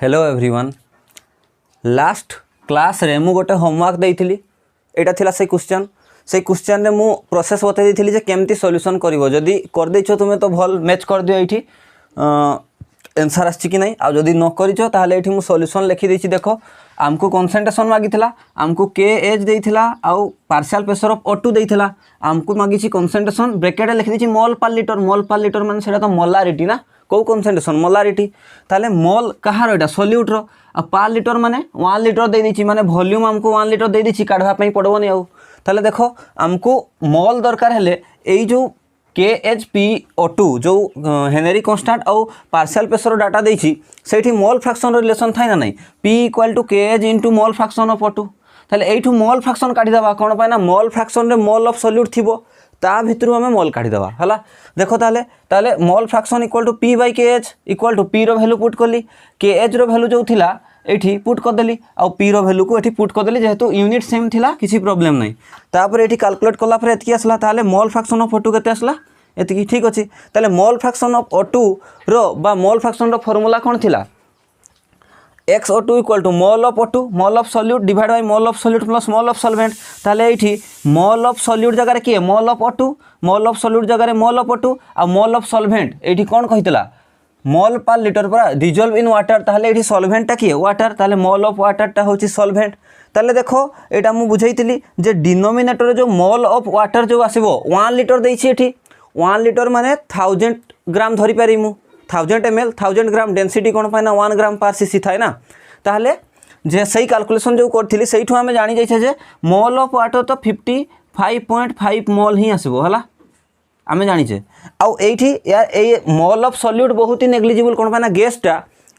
Hello everyone last class रे मु गोटे होमवर्क देइथिली एटा थिला से क्वेश्चन रे मु प्रोसेस बतै देइथिली जे केमती सॉल्यूशन करिवो जदी कर दैछो तुमे तो भल मैच कर दियो एठी आंसर आछि कि नै आ जदी न करिछो ताहले एठी मु सॉल्यूशन लिखि दैछि देखो आमको कंसंट्रेशन मागिथिला आमको के एच देइथिला आ पार्शियल प्रेशर ऑफ O2 देइथिला आमको मागिछि कंसंट्रेशन ब्रैकेट लिखि दैछि मोल पर लीटर माने सेटा तो मोलारिटी ना कौ कंसंट्रेशन मोलारिटी ताले मोल कहार एटा सॉल्यूट रो आ पर लीटर माने 1 लीटर दे दैछि माने वॉल्यूम हमको 1 लीटर दे दैछि काढवा पई पड़बोनी आ ताले देखो हमको मोल दरकार हेले एई जो KHPO2 जो हेनरी कांस्टेंट और पार्शियल प्रेशर डाटा देछि सेठी मोल फ्रैक्शन रिलेशन थाई ना नहीं P = KH * mole fraction of O2 ताले एठू मोल फ्रैक्शन काढी दबा कोन पाय ना मोल फ्रैक्शन रे मोल ऑफ सॉल्यूट थिबो ता भितरु हमें मोल काढी दबा हला देखो ताले मोल फ्रैक्शन = P/KH = P रो वैल्यू पुट करली KH रो वैल्यू जो थिला एठी पुट कर देली आ P रो वैल्यू को एठी पुट कर देली जेहेतु यूनिट सेम थिला किसी प्रॉब्लम नहीं तापर एठी कैलकुलेट करला पर एतकी आसला ताले मोल फ्रैक्शन ऑफ O2 केते आसला एतकी ठीक अछि ताले मोल फ्रैक्शन ऑफ O2 रो बा मोल फ्रैक्शन रो फार्मूला कोन थिला XO2 = mole of O2 mole of solute divide by mole of solute plus mole of solvent ताले एठी मोल ऑफ सॉल्यूट जगह रे के mole of O2 mole of solute जगह रे mole of O2 आ mole of solvent एठी कोन कहितला मोल पर लीटर पर डिजॉल्व इन वाटर ताले एठी सॉल्वेंट टा किए वाटर ताले मोल ऑफ वाटर टा होची सॉल्वेंट ताले देखो एटा मु बुझाइतिली जे डिनोमिनेटर जो मोल ऑफ वाटर जो आसीबो 1 लीटर देछि एठी 1 लीटर माने 1000 ग्राम धरि पारि मु 1000 ml 1000 ग्राम डेंसिटी कोन पाइना 1 ग्राम पर सीसी थाय ना ताले जे सही कैलकुलेशन जो करथिली सहीठु हमें जानि जाय छे जे मोल ऑफ वाटर तो 55.5 मोल ही आसीबो हला आमे जानि छे आ एठी यार ए मोल ऑफ सॉल्यूट बहुत ही नेग्लिजिबल कोन पाइना गैस टा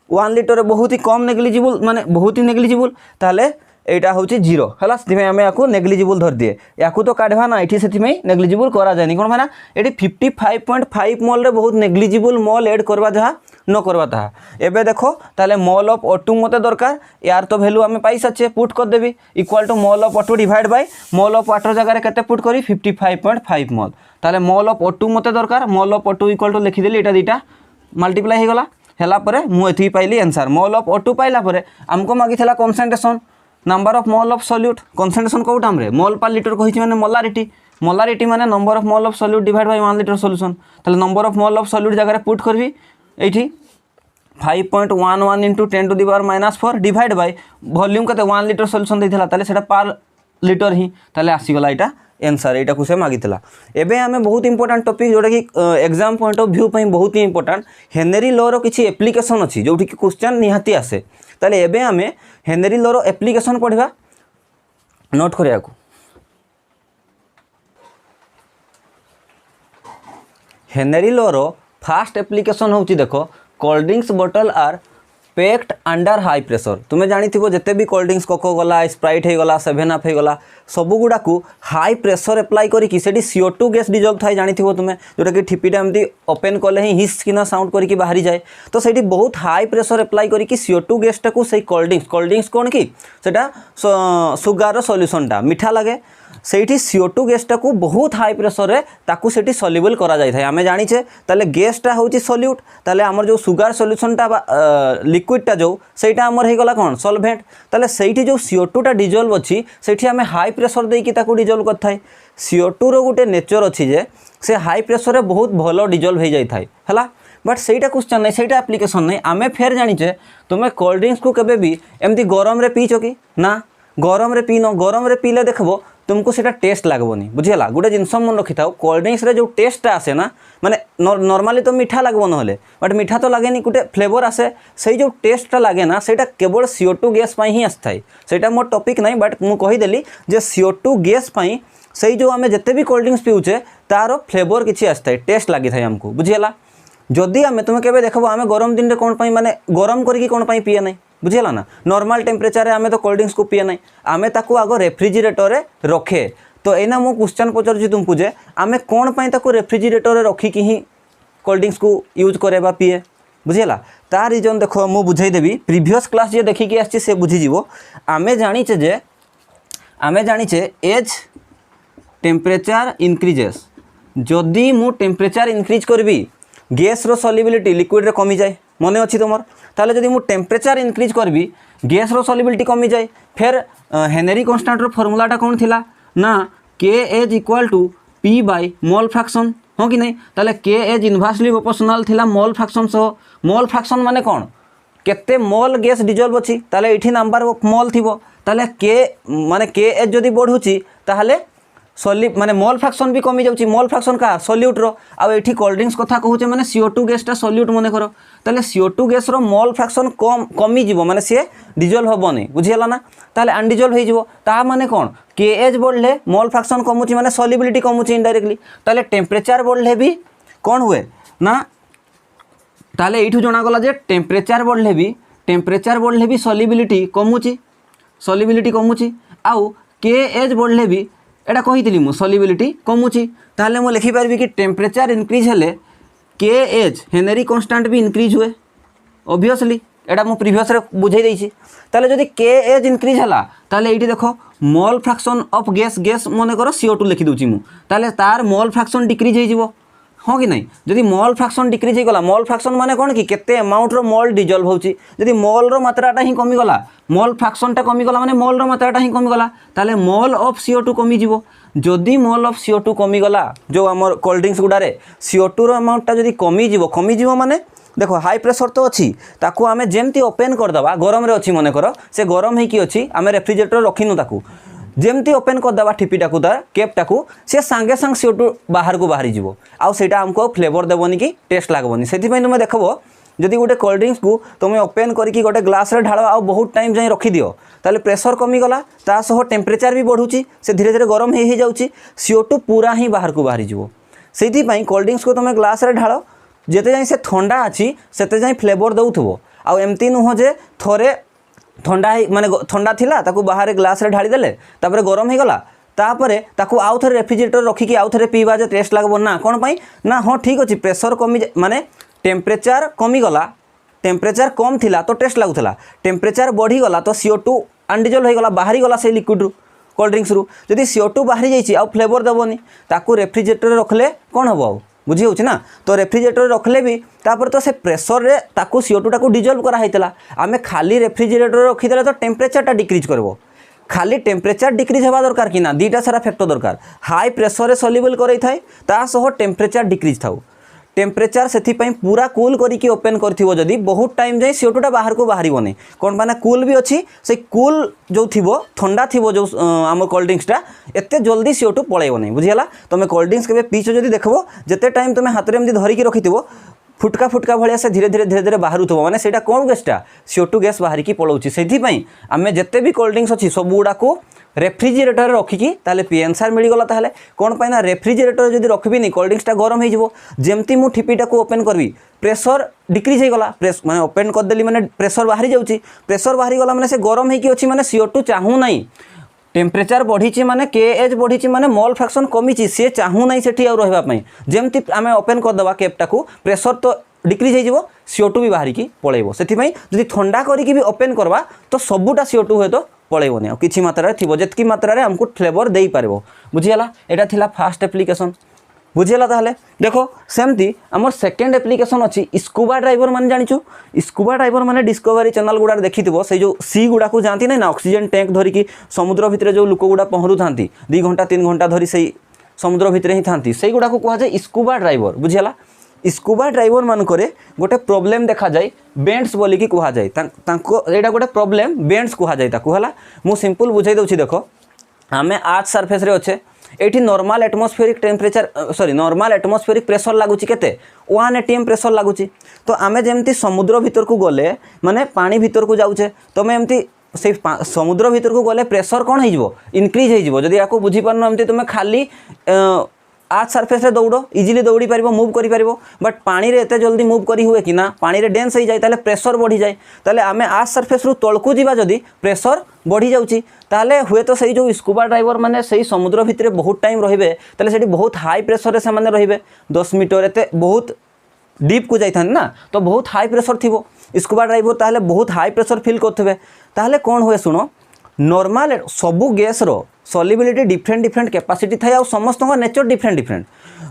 1 लीटर बहुत ही कम नेग्लिजिबल माने बहुत ही नेग्लिजिबल ताले एटा होची 0 हला सेमे हमें याकू नेग्लिजिबल धर दिए याकू तो काढवा ना एठी सेति में नेग्लिजिबल करा जायनी कोन माना एठी 55.5 मोल रे बहुत नेग्लिजिबल मोल ऐड करवा जहा न करवा ता एबे देखो ताले मोल ऑफ O2 मते दरकार यार तो वैल्यू हमें पाई सचे पुट कर देबी equal to mole of O2 divide by mole of water जगह रे केते पुट करी 55.5 मोल ताले मोल ऑफ O2 मते दरकार मोल ऑफ O2 इक्वल टू लिखि देली एटा दीटा मल्टीप्लाई हे गला हेला परे मु एथि पाइली आंसर मोल ऑफ O2 पाइला परे हमको मागी थला concentration number of mole of solute concentration को टाइम रे मोल पर लीटर कहि माने मोलारिटी माने number of mole of solute divide by 1 litre solution ताले number of mole of solute जगह रे पुट करबी एठी 5.11 * 10⁻⁻4 डिवाइड बाय वॉल्यूम कते 1 लीटर सॉल्यूशन देथिला ताले सेटा पर लीटर ही ताले आसी गला एटा आंसर एटा को से मागितला एबे हमें बहुत इंपोर्टेंट टॉपिक जोटा कि एग्जाम पॉइंट ऑफ व्यू पई बहुत ही इंपोर्टेंट हेनरी लॉ रो किछि एप्लीकेशन अछि जोठी कि क्वेश्चन निहाती आसे ताले एबे हमें हेनरी लॉ रो एप्लीकेशन पढिबा नोट करिया को हेनरी लॉ रो फर्स्ट एप्लीकेशन होची देखो cold drinks bottle are packed under high pressure तुम्हें जानी थी जिते भी cold drinks Coca-Cola Sprite हो गला 7 अप हो गला सबू गुड़ा को हाई प्रेशर एप्लाई करी सेठी CO2 गैस डिजॉल्व थाई जानी थी तुम्हें जोटा कि ठिपीटा एमती ओपन कले ही हिस किना साउंड करके बाहरी जाए तो सेठी बहुत हाई प्रेशर एप्लाई करी CO2 गैस टाकू से कोल्ड ड्रिंक्स कौन कि सेटा सुगार सॉल्यूशन टा मीठा लगे सेठी CO2 गैस टाकू बहुत हाई प्रेशर रे ताकू सेठी सॉल्युबल करा जाय थाय आमे जानि छे ताले गैस टा होची सॉल्यूट ताले हमर जो सुगार सॉल्यूशन टा लिक्विड टा जो सेटा हमर हे गला कोन सॉल्वेंट ताले सेठी जो CO2 टा डिजॉल्व अछि सेठी हमें हाई प्रेशर देई कि ताकू डिजॉल्व कर थाय CO2 रो गुटे नेचर अछि जे से हाई प्रेशर रे बहुत भलो डिजॉल्व हे जाय थाय हला बट सेटा क्वेश्चन नहीं सेटा एप्लीकेशन नहीं आमे फेर जानि छे तुमे कोल्ड ड्रिंक्स को केबे भी एमती गरम रे पीछो कि ना गरम रे पीनो गरम रे पीले देखबो तुमको सेटा टेस्ट लागबोनी बुझियला गुटे जिनस मन रखि थाओ कोल्ड ड्रिंक्स रे जो टेस्ट आसे ना माने नॉर्मली तो मीठा लागबो नहले बट मीठा तो लागेनी गुटे फ्लेवर आसे सेई जो टेस्ट लागे ना सेटा केवल CO2 गैस पई ही आस्थाई सेटा मोर टॉपिक नहीं बट मु कहि देली जे CO2 गैस पई सेई जो हमें जते भी कोल्ड ड्रिंक्स पिउचे तारो फ्लेवर किछि आस्थाई टेस्ट लागि थाई हमको बुझियला जदि आमे तुमे केबे देखबो आमे गरम दिन रे कोन पई माने गरम करके कोन पई पिए नहीं बुझेला ना नॉर्मल टेम्परेचर रे आमे तो कोल्ड ड्रिंक्स को पिए नहीं आमे ताकू आगो रेफ्रिजरेटर रे रखे तो एना मो क्वेश्चन पचर जी तुमको जे आमे कोन पई ताकू रेफ्रिजरेटर रे रखी कि ही कोल्ड ड्रिंक्स को यूज करेबा पिए बुझेला ता रीजन देखो मु बुझाई देबी प्रीवियस क्लास जे देखि कि आछि से बुझी जीवो आमे जानि छे एज टेम्परेचर इंक्रीजेस जदि मु टेम्परेचर इंक्रीज करबी गैस रो सॉल्युबिलिटी लिक्विड रे कमी जाए मने अछि तमर ताले जदि मु टेम्परेचर इंक्रीज करबी गैस रो सॉल्युबिलिटी कमी जाए। फिर हेनरी कांस्टेंट रो फार्मूलाटा कौन थिला ना K H equal to P by mole fraction हाँ कि नहीं। ताले के एज इनवर्सली प्रोपोर्शनल थिला मोल फ्रैक्शन सह। मोल फ्रैक्शन माने कौन केते मोल गैस डिजोल्व अच्छी ताले एठी नंबर ऑफ मोल थिबो ताले के माने के एज जदि बढ़ुची ताले सॉल्यू माने मोल फ्रैक्शन भी कमी जाउची। मोल फ्रैक्शन का सॉल्यूट रो आ एठी कोल्ड ड्रिंक्स कथा कहूचे माने CO2 गैस टा सॉल्यूट मने करो ताले CO2 गैस रो मोल फ्रैक्शन कमी जीवो माने से डिजोल्व हबोनी बुझियला ना। ताले अनडिजोल्व हे जीवो ता माने कोन के एज बढ़ले मोल फ्रैक्शन कमुची माने सॉल्युबिलिटी कमुची इनडायरेक्टली। ताले टेम्परेचर बढ़ले भी कौन हुए ना ताले एठू जना गला जे टेम्परेचर बढ़ले भी सॉल्युबिलिटी कमुची आउ के एज बढ़ले भी एटा कही मु सॉल्युबिलिटी कमुची। ताले मु लिखि पारबी कि टेम्परेचर इंक्रीज हेले के एज हेनरी कांस्टेंट भी इंक्रीज हुए ऑब्वियसली एटा मु प्रीवियस रे बुझाई देछि। ताले जदि के एज इंक्रीज हला ताले एठी देखो मोल फ्रैक्शन ऑफ गैस मने करो CO2 लिखि दोछि मु ताले तार मोल फ्रैक्शन डिक्रीज हे जिवो हाँ कि नहीं। जदि मोल फ्रैक्शन डिक्रीज हो गला मोल फ्रैक्शन माने कौन कि केते अमाउंट रो मोल डिजोल्व होची। जदि मोल रो मात्राटा ही कमी गला मोल फ्रैक्शनटा कमी गला माने मोल रो मात्राटा ही कमी गला ताले मोल ऑफ CO2 कमी जीवो। जदि मोल ऑफ CO2 कमी गला जो हमर कोल्ड ड्रिंक्स गुडारे CO2 रो अमाउंटटा जदि कमी जीवो माने देखो हाई प्रेशर तो अच्छी ताकू आमे जेमती ओपन कर दबा गरम रे अच्छी मने करो से गरम हे की अच्छी आमे रेफ्रिजरेटर रखिनु ताकू जेमती ओपन करदेवा ठीपीटाकू तार केपटाकू से सांगे सांग CO2 बाहर को बाहरी जीवो आउ सेटा हमको फ्लेवर देवनी कि टेस्ट लागबनी। से तुम देखबो जदि गोटे कोल्ड ड्रिंक्स को तुम ओपन करके गोटे ग्लास रे ढाल आउ बहुत टाइम जाए रखी दियो ताले प्रेशर कमी गला ता सह टेम्परेचर भी बढ़ुची से धीरे धीरे गरम हो जाउची CO2 पूरा ही बाहर को बाहरी जीवो। सेति पई कोल्ड ड्रिंक्स को तुम ग्लास रे ढाल जेते जाए से ठंडा अच्छी सेते जाए फ्लेवर दउथबो आउ एमती नुह जे थोरे ठंडा माने ठंडा थिला ताकू बाहर ग्लास रे ढाली देले तापर गरम हो गला तापर ताकू आउ थे रेफ्रिजरेटर रखिकी आउ थे पीवा जे टेस्ट लागबो ना कौन पाई ना हाँ ठीक अच्छे प्रेशर कमी माने टेम्परेचर कमी गला टेम्परेचर कम थिला तो टेस्ट लागुला टेम्परेचर बढ़ी गला तो CO2 अनडिजोल्व हो गला बाहरी गला से लिक्विड रु कोल्ड ड्रिंक्स रु जदि CO2 बाहरी जाइए आउ फ्लेवर देवनी ताकू रेफ्रिजरेटर रखले कौन हम आउ बुझी होची ना। तो रेफ्रिजरेटर रखले भी तापर तो से प्रेशर रे ताकू CO2 टाकू डिजोल्व करा हैतला आमे खाली रेफ्रिजरेटर रखिदेले तो टेम्परेचरटा डिक्रीज करबो। खाली टेम्परेचर डिक्रीज हेबा दरकार कि ना दीटा सारा फैक्टर दरकार हाई प्रेशर रे सॉल्युबल करई थाए ता सह टेम्परेचर डिक्रीज थाउ टेम्परेचर से पूरा कूल करके ओपन करथिबो जदि बहुत टाइम जाए CO2 टा बाहर को बाहर नहीं कौन माने कूल भी अच्छी से कूल जो थिबो ठंडा थिबो जो आम कोल्ड ड्रिंक्सटा एते जल्दी CO2 पळेइबो नहीं बुझियला। तुम कोल्ड ड्रिंक्स के पीछ जदि देखबो जेते टाइम तुम हाथ में धरिकी रखिथिबो फुटका फुटका भाया से धीरे धीरे बाहर थो मैंने से कौन गैसटा CO2 गैस बाहर की पलाऊँ से आम जिते भी कोल्ड ड्रिंक्स अच्छी सब गुड़ा को रेफ्रिजरेटर रखिकी ताले पी आंसर मिलगला ताले कौन पाइना रेफ्रिजरेटर जब रखिनी कोल्ड ड्रिंक्सटा गरम हो जमती मु ठीपीटा को ओपन करी प्रेशर डिक्रीज होगा प्रेस माने ओपन करदेली माने प्रेशर बाहरी जाऊँगी प्रेशर बाहरी गला माने से गरम होगी अच्छी माने CO2 चाहू ना टेम्परेचर बढ़ी माने के एज बढ़ी माने मोल फ्रैक्शन कमी सी चाहू ना से रही जमती आम ओपन करदे केपटा को प्रेशर तो डिक्रीज हो CO2 भी बाहर की पलैब से जब ठंडा करी भी ओपन करवा तो सबूटा CO2 हुए तो पलैबनी आ कि मात्रा थी जितकी मात्रा आमको फ्लेवर दे पार बुझीगला। यहाँ थिला फास्ट एप्लिकेशन बुझीगला। ताहले देखो सेमती आमर सेकेंड एप्लिकेशन अच्छी स्कूबा ड्राइवर माने जानिछु स्कूबा ड्राइवर माने डिस्कवरी चैनल गुड़ा देखी से जो सी गुड़ा को जाती ना ऑक्सीजन टैंक धरिकी समुद्र भितर जो लोक गुड़ा पहरु था 2 घंटा 3 घंटा धरी से समुद्र भितर ही था से गुड़ा को कहुए स्कूबा ड्राइवर बुझीगला। स्कूबा ड्राइवर मानक गोटे प्रोब्लेम देखा जाए बेंड्स बोलिकी कहुए यहाँ गोटे प्रोब्लेम बेंड्स कहुए मु सिंपल बुझाई दूसरी देख आम आर्थ सरफेस रे अच्छे ये normal atmospheric temperature sorry normal atmospheric pressure लगुच के 1 ATM प्रेशर लगुच तो आम जमती समुद्र भीतर को गले माने पानी भीतर को जाऊे तुम एमती से समुद्र भीतर को गले प्रेशर कौन हो इनक्रीज हो जदि या बुझीपार एमती तुम खाली आर्थ सरफेस रे दौड़ इजिली दौड़ी पार मुव कर बट पानी रे एते जल्दी मुव करी हुए कि ना पानी रे डेंस हो जाए ताले प्रेशर बढ़ी जाए ताले आमे आर्थ सरफेस रु तलकू जीवा जदि प्रेशर बढ़ी जाउची ताले हुए तो सही जो स्कूबा ड्राइवर माने सही समुद्र भितर बहुत टाइम रहिबे ताले सेठी बहुत हाई प्रेशर रे से माने रहिबे 10 मीटर एते बहुत डीप को जाइथान ना तो बहुत हाई प्रेशर थिबो स्कूबा ड्राइवर ताले बहुत हाई प्रेशर फील करथिबे ताले कौन हुए सुनो नॉर्मल सबू गैस रो सॉल्युबिलिटी डिफरेंट डिफरेंट कैपेसिटी थाए आ समस्त नेचर डिफरेंट डिफरेंट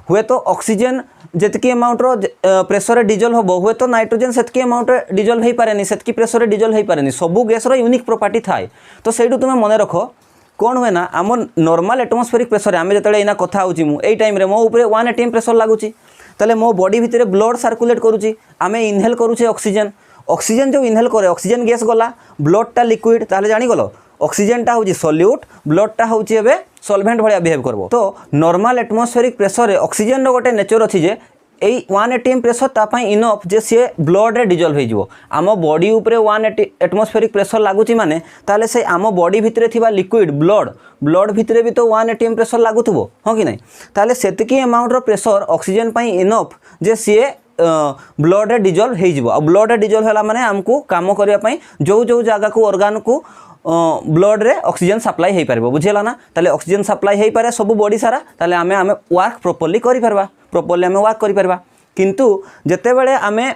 हुए तो ऑक्सीजन जितकी अमाउंट प्रेसर डिजल्व हम हुए तो नाइट्रोजेन सेतकी अमाउंट डिजल्व हो पारे सेतकी प्रेसर डिजल्व हो पारे सबू गैस यूनिक प्रॉपर्टी थाए। तो सही तुम मन रख कौन हुए ना आम नॉर्मल एटमॉस्फेरिक प्रेसर आम जो यहाँ कथा होई टाइम मो ऊपर 1 atm प्रेसर लगुच ताले मो बॉडी भितर ब्लड सर्कुलेट करुच्ची आम इनहेल करुचे ऑक्सीजन ऑक्सीजन जो इनहेल करे ऑक्सीजन गैस गला ब्लडटा लिक्विड ताले जानीगल ऑक्सीजनटा हूँ सल्यूट ब्लडटा हूँ सल्भेंट भाया बिहेव करबो। तो नॉर्मल एटमॉस्फेरिक प्रेसर ऑक्सीजन गोटे नेचर अच्छी जे 1 atm प्रेसर तापाई इनफ जे सी ब्लड रे डिजल्व हो आम बॉडी उपरे 1 एटमॉस्फेरिक प्रेसर लगुच माने ताले से आम बॉडी भितर थिबा लिक्विड ब्लड भितर भी तो 1 atm प्रेसर लगुथबो हाँ कि नहीं ताले सेतिकी अमाउंट रो प्रेसर ऑक्सीजन पाई इनफ जे सी ब्लड रे डिजल्व हो ब्लड रे डिजल्व होला माने हमको काम करिया पाई जो जो जगह को ऑर्गन को ब्लड रे ऑक्सीजन सप्लाई हो पार बुझेगा ना ताले ऑक्सीजन सप्लाई हो पारे सब बॉडी सारा ताले आमे आमे वर्क प्रॉपर्ली करि परबा प्रॉपर्ली आमे वर्क करि परबा। किंतु जेते बेले आमे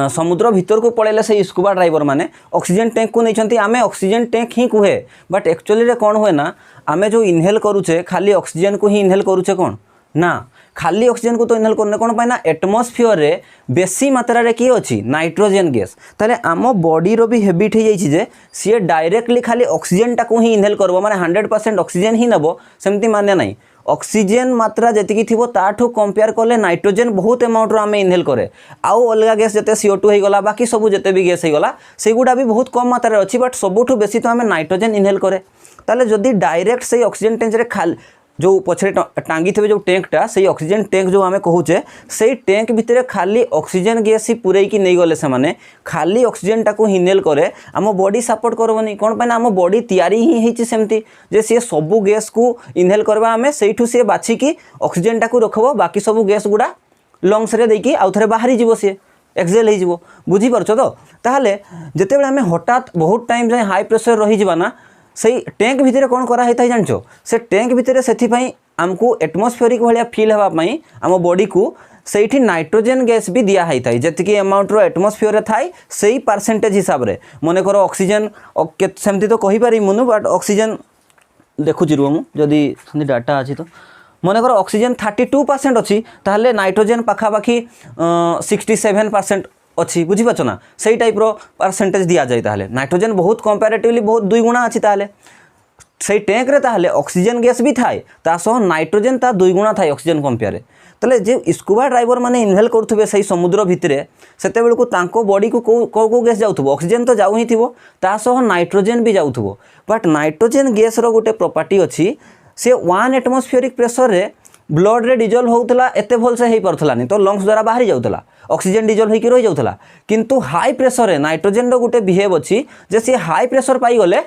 समुद्र भितर को पड़ेले से स्कूबा ड्राइवर माने ऑक्सीजन टैंक को नहीं आमे ऑक्सीजन टैंक ही कहे बट एक्चुअली रे कौन हुए ना आमे जो इनहेल करूचे खाली ऑक्सीजन को ही इनहेल करूचे कौन ना खाली ऑक्सीजन को तो इनहेल करने कौन पाए ना एटमॉस्फेयर रे बेसी मात्रा रे किए अच्छी नाइट्रोजेन गैस ताले आम बॉडी रो भी हेबिट हो जाइए जे सी डायरेक्टली खाली ऑक्सीजन टाक ही इनहेल करबो माने 100% ऑक्सीजन ही नबो सेमती मान्य नहीं ऑक्सीजन मात्रा जतिकी थिबो ताठू कंपेयर कले नाइट्रोजेन बहुत अमाउंट रो आमे इनहेल करे आउ अलगा गैस जते CO2 हो गला बाकी सब जते भी गैस हो गला सेगुडा भी बहुत कम मात्रा रे अछि बट सबुठू बेसी तो आमे नाइट्रोजेन इनहेल करे ताले जदी डायरेक्ट से ऑक्सीजन टैंक रे खाली जो पछरे टांगी थे जो टैंकटा से ऑक्सीजन टैंक जो आमे कहूचे से टैंक भितर खाली ऑक्सीजन गैस ही पूरे की नहीं गले से माने खाली ऑक्सीजन टाको इनहेल करे आम बॉडी सपोर्ट करबनी कौन पाए आम बॉडी तैयारी ही होती सेमती जे सी सबू गैस को इनहेल करबा आमे सेठू से बाछिकी ऑक्सीजन टाको रखबो बाकी सबू गैस गुडा लंग्स रे देकी आउ थरे बाहरी जीवो से एक्सेल हो बुझी पारछो तो ताहले जते बेले आमे हठात बहुत टाइम जाए हाई प्रेशर रही जिबा ना से टैंक भितर कौन कराई था जान से टैंक भितर से आमको एटमॉस्फेरिक भाया फिल होगापाई आम बॉडी को से नाइट्रोजेन गैस भी दिया होता है जी अमाउंट रो एटमॉस्फेयर रे थाई से परसेंटेज हिसाब से मन कर ऑक्सीजन सेमती तो कहीपर मुनु बट ऑक्सीजन देखुची रुह मुझे डाटा अच्छी तो मन कर ऑक्सीजन 32% अच्छी ताहले नाइट्रोजेन पाखापाखि 67% अच्छी बुझीपार ना से टाइप रो परसेंटेज दिया जाए ताहले नाइट्रोजेन बहुत कंपैरेटिवली बहुत 2 गुणा अच्छी ताहले से टैंक रे ताहले ऑक्सीजन गैस भी थाए तासह नाइट्रोजेन ता 2 गुणा थाए ऑक्सीजन कंपेयर ताले जे स्कूबा ड्राइवर माने इनहेल करुथबे सही समुद्र भितरे सेते बेलको तांको बॉडी को को गैस जाउथबो ऑक्सीजन तो जाउ ही थिबो तासह नाइट्रोजेन भी जाउथबो बट नाइट्रोजेन गैस रो गोटे प्रॉपर्टी अच्छी से 1 एटमॉस्फेरिक प्रेशर रे ब्लड रे डिजल्व होउतला एते भल से हेई परथलानी तो लंग्स द्वारा बाहरी जाउतला ऑक्सीजन डिजल्व होइकी रही जाउतला किंतु हाई प्रेशर रे नाइट्रोजेन रो गोटे बिहेव अच्छी जे से हाई प्रेशर पाई गले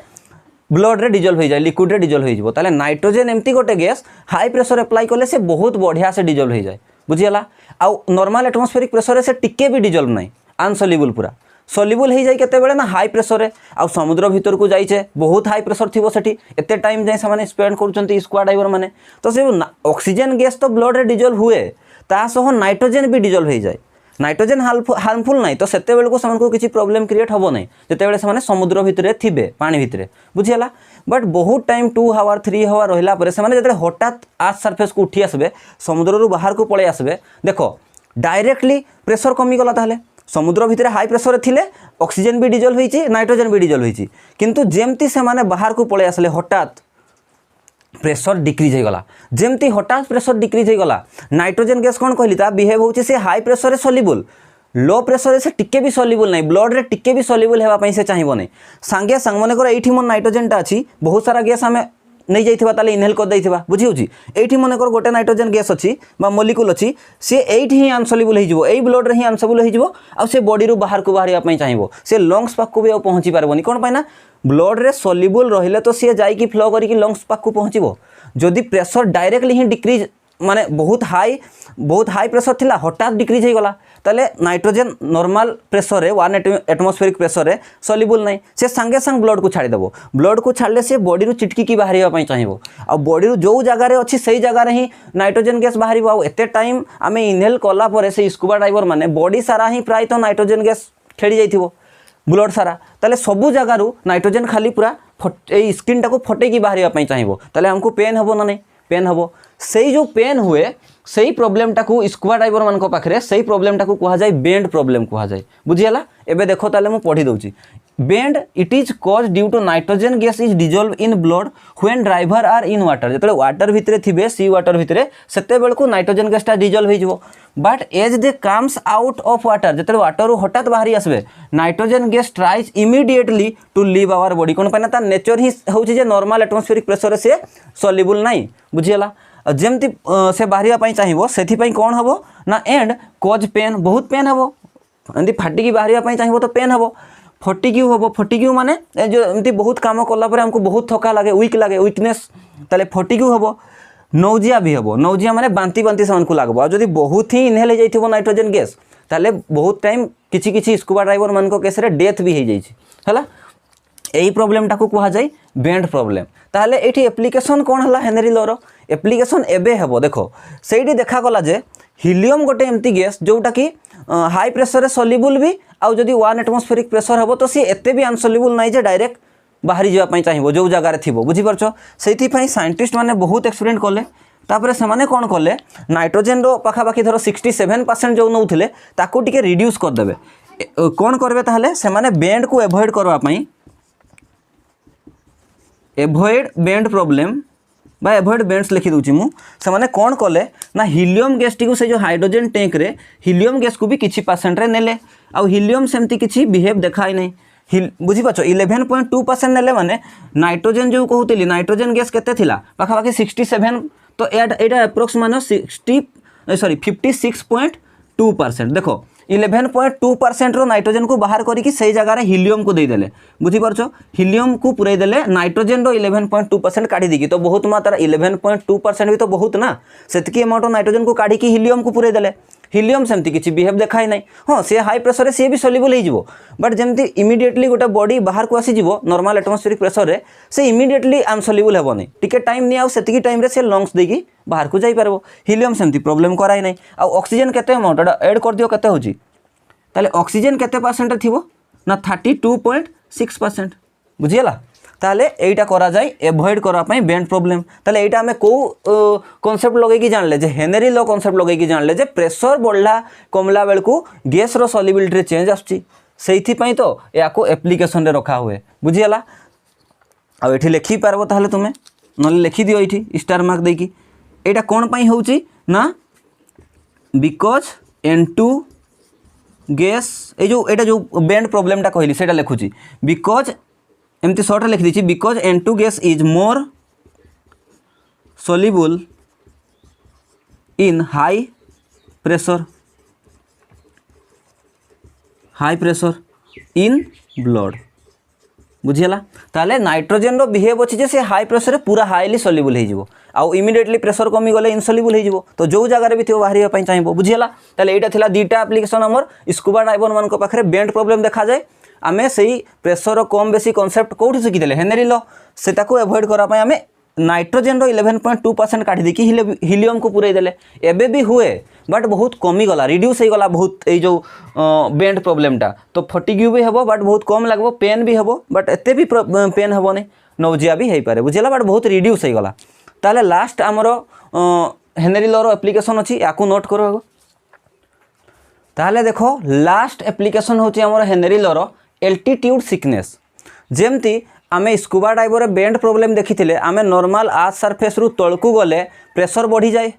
ब्लड रे डिजल्व हो जाए लिक्विड रे डिजल्व हो ताले नाइट्रोजेन एमती गोटे गैस हाई प्रेशर अप्लाई कले से बहुत बढ़िया से डिजल्व हो जाए बुझीगला आउ नॉर्मल एटमॉस्फेरिक प्रेशर से टिके भी डिजल्व नहीं अनसोल्युबल पूरा सोल्युबल हो जाए केते बेले ना हाई प्रेशर रे आउ समुद्र भीतर को जाइए बहुत हाई प्रेशर थी सेठी एते टाइम जाए से स्पेंड करुँच स्क्वा डाइवर मैंने तो से ऑक्सीजन गैस तो ब्लड रे डिजल्व हुए तासह नाइट्रोजेन भी डिजल्व हो जाए नाइट्रोजेन हार्मफुल नहीं तो सेते बेलको को किसी प्रॉब्लम क्रिएट होबो नहीं जेते बेले से समुद्र भितर थिबे पानी भितर बुझीगला बट बहुत टाइम 2 आवर 3 आवर रहिला परे से जेते हठात आर्थ सरफेस को उठी आसबे समुद्र रू बाहर को पळे आसबे देखो डायरेक्टली प्रेशर कमी गला ताहले समुद्र भितर हाई प्रेशर थिले ऑक्सीजन भी डिजल्व होईची नाइट्रोजेन भी डिजल्व होईची किंतु जेमती से माने बाहर को पळे आसले हठात प्रेशर डिक्रीज होगला जमती हठात प्रेशर डिक्रीज होगला नाइट्रोजेन गैस कौन कहली ता बिहेव होउचे से हाई प्रेशर रे सॉल्युबल लो प्रेशर से टिके भी सॉल्युबल नहीं ब्लड रे टिके भी सॉल्युबल हेबा पई से चाहिबो नहीं सांगे संग मन कर एठी मन नाइट्रोजेन टा अछि बहुत सारा गैस हमें नहीं जाइथिबा ताले इनहेल कर दैथिबा बुझी होची एठी मन कर गोटे नाइट्रोजेन गैस अछि बा मॉलिक्यूल अछि से एठी ही अनसोल्युबल हो जिवो एई ब्लड रे ही अनसोल्युबल हो जिवो आ से बॉडी रू बाहर को बाहरिया पई चाहिबो से लंग्स पाक को भी पहुंची पारबोनी कोन पई ना ब्लड रे सॉल्युबल रहिले तो सी जाई की फ्लो करी की लंग्स पाक को पहुंचीबो जदि प्रेशर डायरेक्टली ही डिक्रीज माने बहुत हाई प्रेशर थिला हठात डिक्रीज होगला ताले नाइट्रोजेन नॉर्मल प्रेशर रे 1 एटमॉस्फेरिक प्रेशर रे सॉल्युबल नहीं से संगे संग ब्लड को छाड़ी देबो ब्लड को छाड़ले से बॉडी रू चिटकी की बाहरिया पई चाहिबो आ बॉडी रू जो जगह रे अछि सही जगह रे ही नाइट्रोजेन गैस बाहरिबो आ एते टाइम आमे इनहेल कला परे से स्कूबा डाइवर माने बॉडी सारा ही प्राय तो नाइट्रोजेन गैस खेड़ी जाइथिबो ब्लड सारा ताले सबु जगह रू नाइट्रोजेन खाली पूरा ए स्किन टाको फटे की बाहरिया पई चाहिबो ताले हमको पेन हबो ना नहीं पेन हबो से जो पेन हुए सेही प्रोब्लेमटा को स्कूबा डाइवर मान पाखे से प्रोब्लेमटा को कहुए बेंड प्रोब्लेम कहुए बुझीगला। एबे देखो ताले मु पढ़ी दउची bend it is cause due to nitrogen gas is dissolve in blood when driver are in water जेते वाटर भितरे थिबे सी वाटर भितरे सेते बेल को नाइट्रोजन गैसटा डिजोल्व हो जिवो but as they comes out of water जेते वाटर रू हठात बाहरी आसबे nitrogen gas tries immediately to leave our body कोन पाना ता नेचर ही होउची जे नॉर्मल एटमॉस्फेरिक प्रेशर रे से सॉल्युबल नाही बुझियला जेमती से बाहरिया पई चाहिबो सेथि पई कोन हबो ना एंड कॉज पेन बहुत पेन हबो एंदी फाटिकी बाहरिया पई चाहिबो तो पेन हबो फटिक्यू हम फटिक्यू माने जो एमती बहुत काम कलापर हमको बहुत थका लगे वीकनेस ताले फटिक्यू हम नौजिया भी हम नौजिया माने बांती बांती से लगब आ जदि बहुत ही इनहेल हो नाइट्रोजन गैस ताले बहुत टाइम किछि किछि स्कूबा ड्राइवर मान केस रे डेथ भी हो जाइए यही प्रोब्लेमटा को कह जाए बेंड प्रोब्लेम। ताहले एठी एप्लिकेशन कौन है हेनरी लॉ एप्लिकेशन एबे हेबो देखो सेठी देखा गला जे हिलियम गोटे एमती गैस जोटा कि हाई प्रेशर रे सॉल्युबल भी आउ जदि 1 एटमॉस्फेरिक प्रेशर हेबो तो सी एते भी अनसॉल्युबल नाही जे डायरेक्ट बाहरी जावा पई चाहिबो जो जगह रे थिबो बुझी परछो सेठी पई साइंटिस्ट माने बहुत एक्सपेरिमेंट कले तापरे से माने कोन कले नाइट्रोजन रो पाखा पाखी धरो 67% जो नउथिले ताको टिके रिड्यूस कर देबे कोन करबे ताहले से माने बेंड को अवॉइड करबा पई एवॉइड बेंड प्रोब्लेम बा एवॉइड बेंड्स लिखि दूची मु से माने कोन कले ना हिलियम गैस टी को से जो हाइड्रोजन टैंक रे हिलियम गैस को भी किछि परसेंट रे नेले आ हिलियम सेमती किछि बिहेव देखाई नहीं बुझी पाछो 11.2% नेले माने नाइट्रोजन जो कहूतिली नाइट्रोजन गैस केते थिला पाखा पाखी 67 तो एटा अप्रोक्स माने 56.2% देखो 11.2% रो नाइट्रोजन को बाहर करिकी सही जगह रे हिलियम को दे देले बुझी परछो हिलियम को पुरै देले नाइट्रोजन रो 11.2% काढी दिकी तो बहुत मात्रा 11.2% भी तो बहुत ना सेतकी अमाउंट नाइट्रोजन को काढी की हिलियम को पुरै देले हिलियम सेमती किछि बिहेव देखाई नाही हां से हाई प्रेशर रे से भी सॉल्युबल हो जिवो बट जेमती इमीडिएटली गोटे बॉडी बाहर को आसी जिवो नॉर्मल एटमॉस्फेरिक प्रेशर रे से इमीडिएटली अनसॉल्युबल हेबो नै टिके टाइम नि आ सेतकी टाइम रे से लंग्स देकी बाहर को जाई परबो हिलियम सेमती प्रॉब्लम कराई नाही आ ऑक्सीजन केते अमाउंट ऐड कर दियो केते होची ताले ऑक्सीजन केते परसेंट थिबो ना 32.6% बुझियला ताले एटा करा जाय एवॉइड करा पई बेंड प्रॉब्लम ताले एटा हमें को कांसेप्ट लगे कि जानले जे हेनरी लॉ कांसेप्ट लगे कि जानले जे प्रेशर बढ़ला कमला बेल को गैस रो सॉल्युबिलिटी रे चेंज आछी सेथि पई तो या को एप्लीकेशन रे रखा हुए बुझियला आ एठी लिखि पारबो ताले तुमे नले लिखि दियो एठी स्टार मार्क देकी एटा कोन पई होउची ना बिकॉज N2 गैस ए जो एटा जो बेंड प्रॉब्लमटा कहली सेटा लिखुची बिकॉज एमती शॉर्ट लिख दीची because N2 gas is more soluble in high pressure in blood बुझीला ताले नाइट्रोजन रो बिहेव अछि जे से हाई प्रेशर रे पूरा हाईली सॉल्युबल हे जिवो आ इमीडिएटली प्रेशर कमी गले इनसॉल्युबल हे जिवो तो जो जगह रे भी थियो बाहरी पई चाहिबो बुझीला ताले एटा थिला दीटा एप्लीकेशन हमर स्कूबा डाइवर मान को पाखरे बेंड प्रॉब्लम देखा जाय आमे सही प्रेशर कम बेसी कांसेप्ट कोठी सिखि देले हेनरी लॉ सेटा को अवॉइड करा पई आमे नाइट्रोजन रो 11.2% काढी देकी हिलियम को पुरै देले एबे भी हुए बट बहुत कमी गला रिड्यूस हो गला बहुत ए जो बेंड प्रॉब्लमटा तो फटिग्यू भी हेबो बट बहुत कम लागबो पेन भी हेबो बट एते भी पेन हेबो नै नौजिया भी हेई पारे बुझिला बट बहुत रिड्यूस हो गला ताले लास्ट हमरो हेनरी लॉ रो एप्लीकेशन अछि याकू नोट करो ताले देखो लास्ट एप्लीकेशन होछि हमरो हेनरी लॉ रो एल्टीट्यूड सिकनेस जेमती आमे स्कूबा डाइवर बेंड प्रॉब्लम देखी आमे नॉर्मल आज सरफेस रु तळकू गले प्रेशर बढ़ी जाए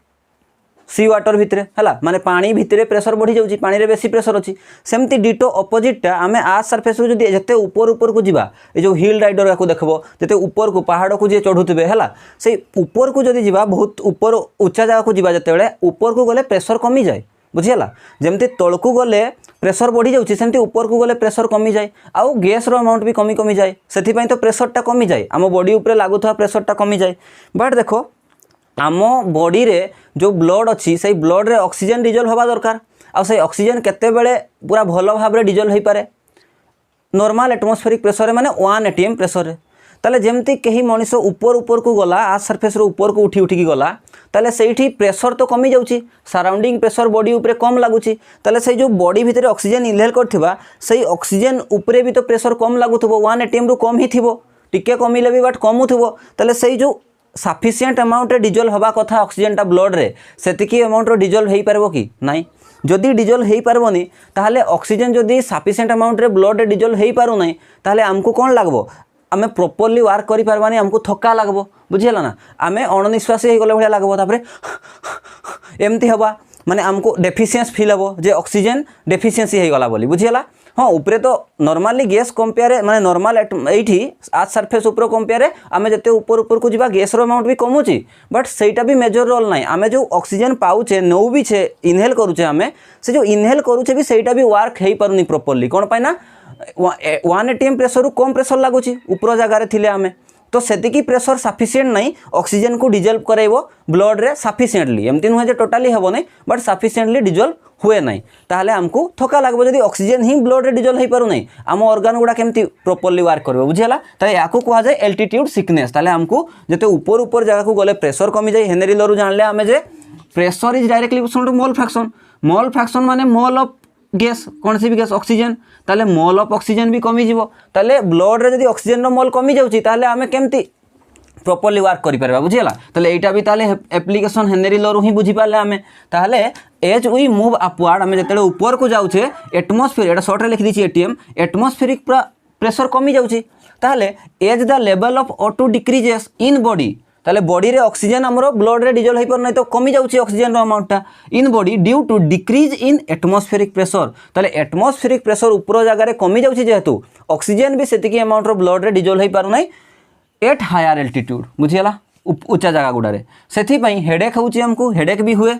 सी वाटर भितरे हला माने पानी भितरे प्रेशर बढ़ी जाउची पानी रे बेसी प्रेशर अछि सेमती डिटो ऑपोजिट आमे आज सरफेस रु जदी जते ऊपर को जीवा ए जो हिल राइडर को देखबो जते ऊपर को पहाड़ को जे चढ़ुतबे हला से ऊपर को जदी जीवा बहुत ऊपर ऊंचा जगह को जीवा जते बेले ऊपर को गले प्रेशर कमी जाए बुझियला जेमती तळकू गले प्रेशर बढ़ी जाउची सेमती ऊपर को गले प्रेशर कमी जाए आउ गैस रो अमाउंट भी कमी जाए सेथि पई तो प्रेशरटा कमी जाए आम बॉडी ऊपर लागुथवा प्रेशरटा कमी जाए बट देखो आम बॉडी रे जो ब्लड अच्छी से ब्लड रे ऑक्सीजन डिजोल्व हवा दरकार आ से ऑक्सीजन केते बेले पूरा भलो भाबरे डिजोल्व होई पारे नॉर्मल एटमॉस्फेरिक प्रेशर माने 1 atm प्रेशर रे ताले जेमती कहीं मनीष ऊपर को गला आज सरफेस रो ऊपर को उठी गला ताले सेठी प्रेशर तो कमी जाउची सराउंडिंग प्रेशर बॉडी ऊपर कम लागुची ताले से जो बॉडी भितर ऑक्सीजन इनहेल करथिबा सही ऑक्सीजन ऊपर भी तो प्रेशर कम लागुथबो 1 atm रु कम ही थिबो टिके कमिले भी बट कम थिबो ताले सही जो सफिशिएंट अमाउंट रे डिजोल्व हवा कथा ऑक्सीजन टा ब्लड रे सेतिकी अमाउंट रो डिजोल्व हेई परबो कि नाही जदि डिजोल्व हेई परबोनी ताहले ऑक्सीजन जदि सफिशिएंट अमाउंट रे ब्लड रे डिजोल्व हेई पारु नाही ताहले हमको कोन लागबो आमे प्रॉपर्ली वर्क करि पारबानी हमको थका लागबो बुझियला ना आमे अणनिश्वासी हे गले भलिया लागबो तापरे एमती हवा माने हमको डेफिशिएंस फील हबो जे ऑक्सीजन डेफिशिएंसी हे गला बोली बुझियला हाँ उपरे तो नॉर्मली गैस कंपेयर माने नॉर्मल एठी आज सरफेस ऊपर कंपेयर आमे जते ऊपर ऊपर को जीवा गैस रो अमाउंट भी कमुची बट सेटा भी मेजर रोल नाही आमे जो ऑक्सीजन पाउचे नौ भी छे इनहेल करूचे आमे से जो इनहेल करूचे भी सेटा भी वर्क हेई पारुनी प्रॉपर्ली कोन पाई ना 1 atm प्रेशर रु कम प्रेशर लागुची ऊपर जगह रे थिले आमे तो सेतिकी प्रेशर सफिशिएंट नहीं ऑक्सीजन को डिजोल्व कराइबो ब्लड रे सफिशिएंटली एमती नुहे जे टोटली हेबो नै बट सफिशिएंटली डिजोल्व हुए नहीं ताहले हमको थका लागबो जदि ऑक्सीजन ही ब्लड रे डिजोल्व हेई पारु नै आम ऑर्गन गुडा केमती प्रॉपर्ली वर्क करबो बुझियला ताले याकू कुहा जाय एल्टीट्यूड सिकनेस ताले हमको जते ऊपर ऊपर जगह को गले प्रेशर कमी जाय हेनरी लरू जानले आमे जे pressure is directly proportional to mole fraction माने मोल ऑफ गैस कौन सी भी गैस ऑक्सीजन ताले मोल ऑफ ऑक्सीजन भी कमी जीवो ताले ब्लड रे जदी ऑक्सीजन रो मोल कमी जाउची ताले आमे केमती प्रॉपर्ली वर्क करि परबा बुझियला ताले एटा भी ताले एप्लीकेशन हेनरी लॉ रो ही बुझी पाले आमे ताले एज वी मूव अपवर्ड आमे जतेले ऊपर को जाउछे एटमॉस्फेयर एटा शॉर्ट रे लिखि दिछि एटीएम एटमॉस्फेरिक प्रेशर कमी जाउची ताले as the level of O2 decreases in body ताले बॉडी रे ऑक्सीजन हमरो ब्लड रे डिजोल्व हेई पर नै तो कमी जाउची ऑक्सीजन रो amount in body due to decrease in atmospheric pressure ताले एटमॉस्फेरिक प्रेशर ऊपर जगह रे कमी जाउची जेहेतु ऑक्सीजन भी सेतिकी अमाउंट रो ब्लड रे डिजोल्व हेई पर नै एट हायर एल्टीट्यूड बुझियला उच्चा जगह गुडा रे सेथि पई हेडेक होउची हमको हेडेक भी हुए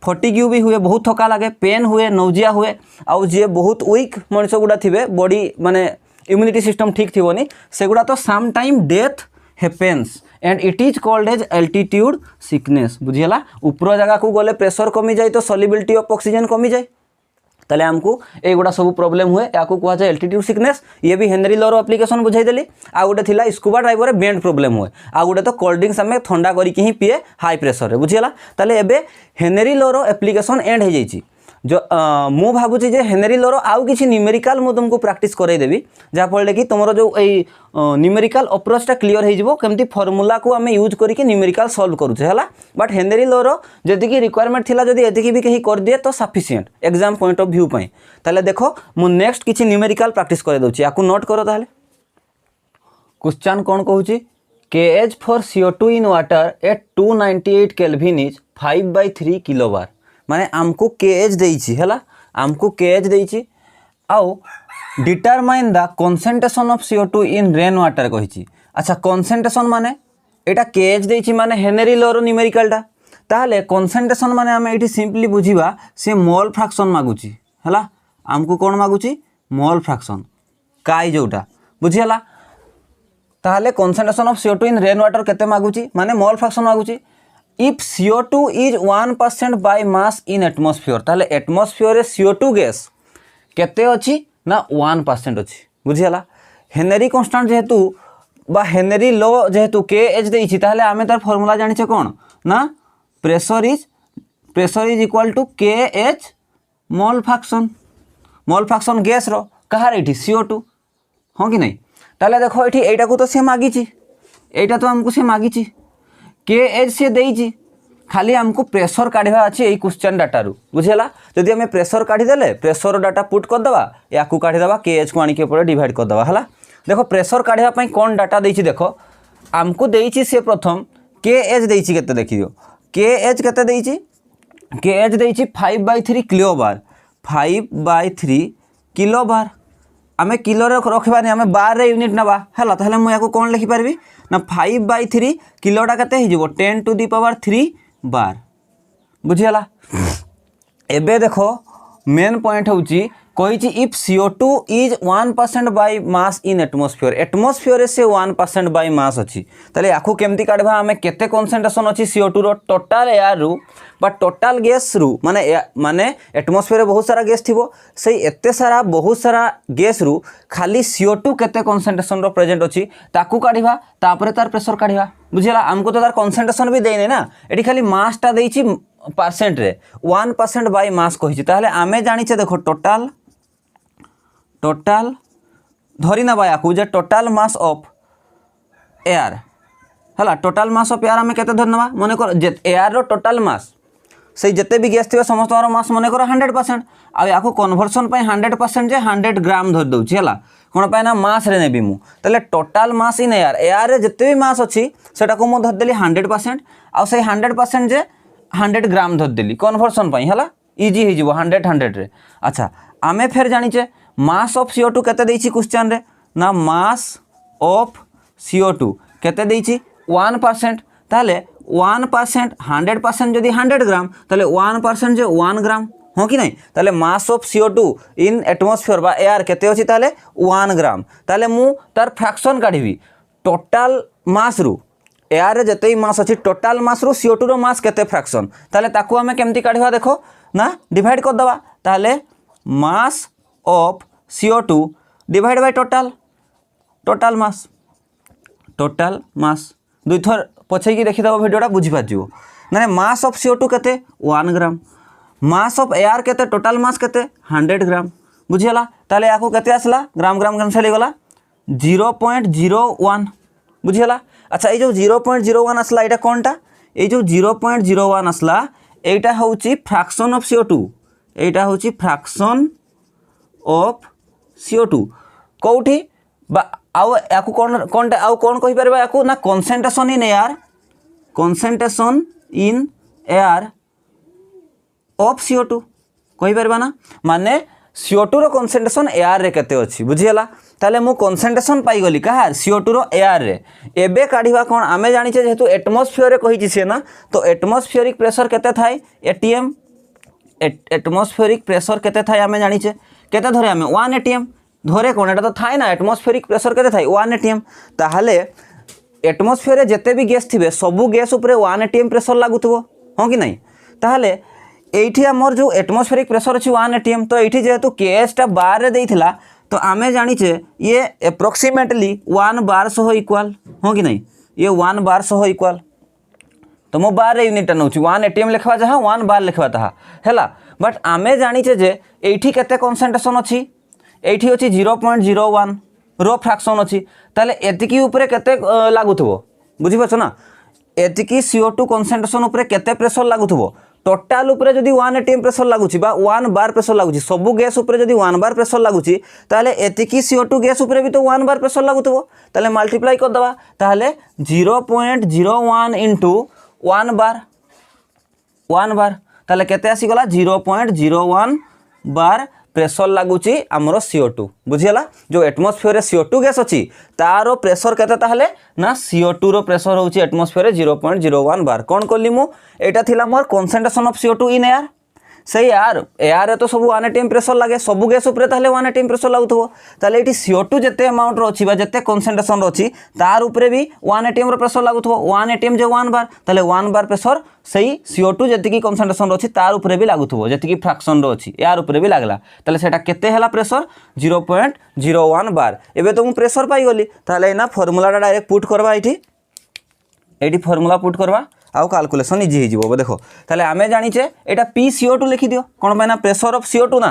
फटिग्यू भी हुए बहुत थका लागे पेन हुए नौजिया हुए आउ जे बहुत वीक मनुष्य गुडा थिबे बॉडी माने इम्यूनिटी सिस्टम ठीक थिबोनी सेगुडा तो some time death happens and it is called as altitude sickness बुझियला ऊपर जगह को गले प्रेशर कमी जाए तो सॉल्युबिलिटी ऑफ ऑक्सीजन कमी जाए ताले हमको ए गुडा सब प्रॉब्लम हुए याको कुआ जाए एल्टीट्यूड सिकनेस ये भी हेनरी लॉ रो एप्लीकेशन बुझाई देली आ गुडे थिला स्कूबा ड्राइवर रे बेंड प्रॉब्लम हुए आ गुडे तो कोल्ड ड्रिंक्स हमें ठंडा करी ही पिए हाई प्रेशर रे बुझियला ताले एबे हेनरी लॉ रो एप्लीकेशन एंड हो जाइछि जो मु भाबुची जे हेनरी लॉ रो आउ किछि न्यूमेरिकल मु तुमको प्रैक्टिस कराई देबी जा फल कि तुमरो जो ए न्यूमेरिकल अप्रोच टा क्लियर हो जिवो केमती फार्मूला को हमें यूज करिके न्यूमेरिकल सॉल्व करूछे हला बट हेनरी लॉ रो जति की रिक्वायरमेंट थिला जदि एतिकी भी कहीं कर दिए तो sufficient exam point of view पई ताले देखो मु नेक्स्ट किछि न्यूमेरिकल प्रैक्टिस करे दोछि याकू नोट करो ताले क्वेश्चन कोन कहूची KH for CO2 in water at 298 Kelvin is 5/3 kilobar माने हमको KH देइछि हला हमको KH देइछि आउ determine the concentration of CO2 in rain water कहिछि अच्छा कंसंट्रेशन माने एटा KH देइछि माने हेनरी लॉ रो न्यूमेरिकल टा ताले कंसंट्रेशन माने हम एठी सिंपली बुझिबा से मोल फ्रैक्शन मागुछि हला हमको कोन मागुछि मोल फ्रैक्शन काई जोटा बुझियला ताले concentration of CO2 in rain water केते मागुछि माने मोल फ्रैक्शन मागुछि if CO2 is 1% by mass in atmosphere ताले एटमॉस्फेयर रे CO2 गैस केते अछि ना 1% अछि बुझियला हेनरी कांस्टेंट जेहेतु बा हेनरी लॉ जेहेतु KH देइछि ताले आमे तार फार्मूला जानि छे कोन ना pressure is equal to KH mole fraction gas रो कहार एठी CO2 हां कि नहीं ताले देखो एठी एटा को तो से मागिछि एटा तो हमको से मागिछि KH से देइछि खाली हमको प्रेशर काढिबा अछि एई क्वेश्चन डाटा रु बुझियला जदि हमें प्रेशर काढी देले प्रेशर डाटा पुट कर दबा याकू काढी दबा KH को आनी के परे डिवाइड कर दबा हला देखो प्रेशर काढिबा पई कोन डाटा देइछि देखो हमको देइछि से प्रथम KH देइछि केते देखियो KH केते देइछि KH देइछि 5/3 किलोबार 5/3 किलोबार आमे किलो रे रखबानी आमे बार रे यूनिट नबा हला ताले मु याको कोन लिखि परबी ना 5/3 किलोटा केते हि जिवो 10 टू द पावर 3 बार बुझियला एबे देखो मेन पॉइंट होउची कहिची if CO2 is 1% by mass in atmosphere से 1% बाय मास अछि ताले याकू केमती काढबा हमें केते कंसंट्रेशन अछि CO2 रो टोटल एयर रु बा टोटल गैस रु माने एटमॉस्फेयर रे बहुत सारा गैस थिबो सेही एते सारा बहुत सारा गैस रु खाली CO2 केते कंसंट्रेशन रो प्रेजेंट अछि ताकू काढिबा तापरे तार प्रेशर काढिबा बुझियला हमको तो तार कंसंट्रेशन भी देइने ना एठी खाली मास टा देइछि परसेंट रे 1% बाय मास कहिछि ताले आमे जानिछे देखो टोटल धरी ना बाया को जे टोटल मास ऑफ एयर है टोटाल मास ऑफ एयर आम के धरना मन कर एयर टोटाल मास से जिते भी गैस थे समस्त मास मन कर 100% आया कन्वर्सन 100% जे 100 ग्राम धर दूसरी है कौन पाए ना मास रे नेबी मुझे total mass in air air रे जिते भी मास अच्छी से मुझे धरदेली 100% आउ से 100% जे 100 ग्राम धरदेली कन्वर्सन है इजी हो 100 रे। अच्छा आमे फेर जानीचे मास ऑफ CO2 केते देछि क्वेश्चन रे ना मास ऑफ CO2 केते देछि 1%। ताले 1% 100% जदि 100 ग्राम ताले 1% जे 1 ग्राम हाँ कि नहीं ताले mass of CO2 in atmosphere बा एयर केते अछि ताले 1 ग्राम। ताले मु तार फ्रैक्शन काढिबी टोटल मास रु एयर जते मास अछि टोटल मास रु CO2 रो मास केते फ्रैक्शन ताले ताकू हमें केमती काढिबा देखो ना डिवाइड कर दबा ताले mass of CO2 divide by total mass दुई थर पछे देखीदेव भिडियोटा बुझीपार ना मास ऑफ CO2 केते 1 ग्राम मास ऑफ एयर केते टोटल मास केते 100 ग्राम बुझीगला। ताले याकू केते आसला ग्राम ग्राम कैंसिल होगला 0.01 बुझीगला। अच्छा ये जो 0.01 आसला एटा कोनटा ये जो 0.01 आसला एटा होची फ्रैक्शन ऑफ CO2 एटा होची फ्रैक्शन ऑफ CO2 कोठी बा आउ याकू कोनटा आउ कोन कहि परबा याकू ना concentration in air of CO2 कहि परबा ना माने CO2 रो कंसंट्रेशन एयर रे केते अछि बुझियला। ताले मु कंसंट्रेशन पाई गली कहार CO2 रो एयर रे एबे काढिबा कोन आमे जानि छे जेहेतु एटमॉस्फेयर रे कहि छी ना तो एटमॉस्फेरिक प्रेशर केते थाय ATM एटमॉस्फेरिक प्रेशर केते थाय आमे जानि छे केते धरे आमे 1 ATM धरे कोन एटा तो थाय ना एटमॉस्फेरिक प्रेशर केते थाय 1 ATM। ताहले एटमॉस्फेयर रे जेते भी गैस थिबे सबु गैस ऊपर 1 ATM प्रेशर लागुथबो हां कि नहीं। ताहले एठी हमर जो एटमॉस्फेरिक प्रेशर अछि 1 ATM तो एठी जेहेतु केएस टा बार रे देइथिला तो आमे जानि छे ये एप्रोक्सीमेटली 1 बार सह इक्वल हां कि नहीं ये 1 बार सह इक्वल तो मो बार रे यूनिट नउछि 1 ATM लिखवा जहा 1 बार लिखवा ताहा हैला। बट आमे जानि छे जे एठी केते कंसंट्रेशन अछि एठी अछि 0.01 रो फ्रैक्शन अछि ताले एतिकी ऊपर केते लागुथबो बुझि पछ ना एतिकी CO2 कंसंट्रेशन ऊपर केते प्रेशर लागुथबो टोटाल ऊपर जदि 1 ATM प्रेशर लागुछि बा 1 बार प्रेशर लागुछि सबु गैस ऊपर जदि 1 बार प्रेशर लागुछि ताले एतिकी CO2 गैस ऊपर भी तो 1 बार प्रेशर लागुथबो ताले मल्टीप्लाई कर दबा ताले 0.01 इनटू 1 बार ताले केते आसी गला 0.01 बार प्रेशर लागुची आमर CO2 बुझीगला। जो एटमॉस्फेयर रे CO2 गैस अछि तारो प्रेशर केते ताहले ना CO2 रो प्रेशर होची एटमॉस्फेयर रे 0.01 बार कोन करली मु एटा थिला more concentration of CO2 in air सही एयर रे तो सब 1 ATM प्रेशर लागे सबु गैस ऊपर ताहले 1 ATM प्रेशर लागुथबो ताहले एटी CO2 जते अमाउंट रो अछि बा जते कंसंट्रेशन रो अछि तार ऊपर भी 1 ATM रो प्रेशर लागुथबो 1 ATM जे 1 बार ताहले 1 बार प्रेशर सही CO2 जति की कंसंट्रेशन रो अछि तार ऊपर भी लागुथबो जति की फ्रैक्शन रो अछि एयर ऊपर भी लागला ताहले सेटा केते हला प्रेशर 0.01 बार। एबे तो मु प्रेशर पाई गली ताहले ना फार्मूलाटा डायरेक्ट पुट करबा एठी फार्मूला पुट करबा आउ कैलकुलेशन इजी हो जिवो देखो ताले आमे जानि छे एटा PCO2 लिखि दियो कोन पाइना प्रेशर ऑफ CO2 ना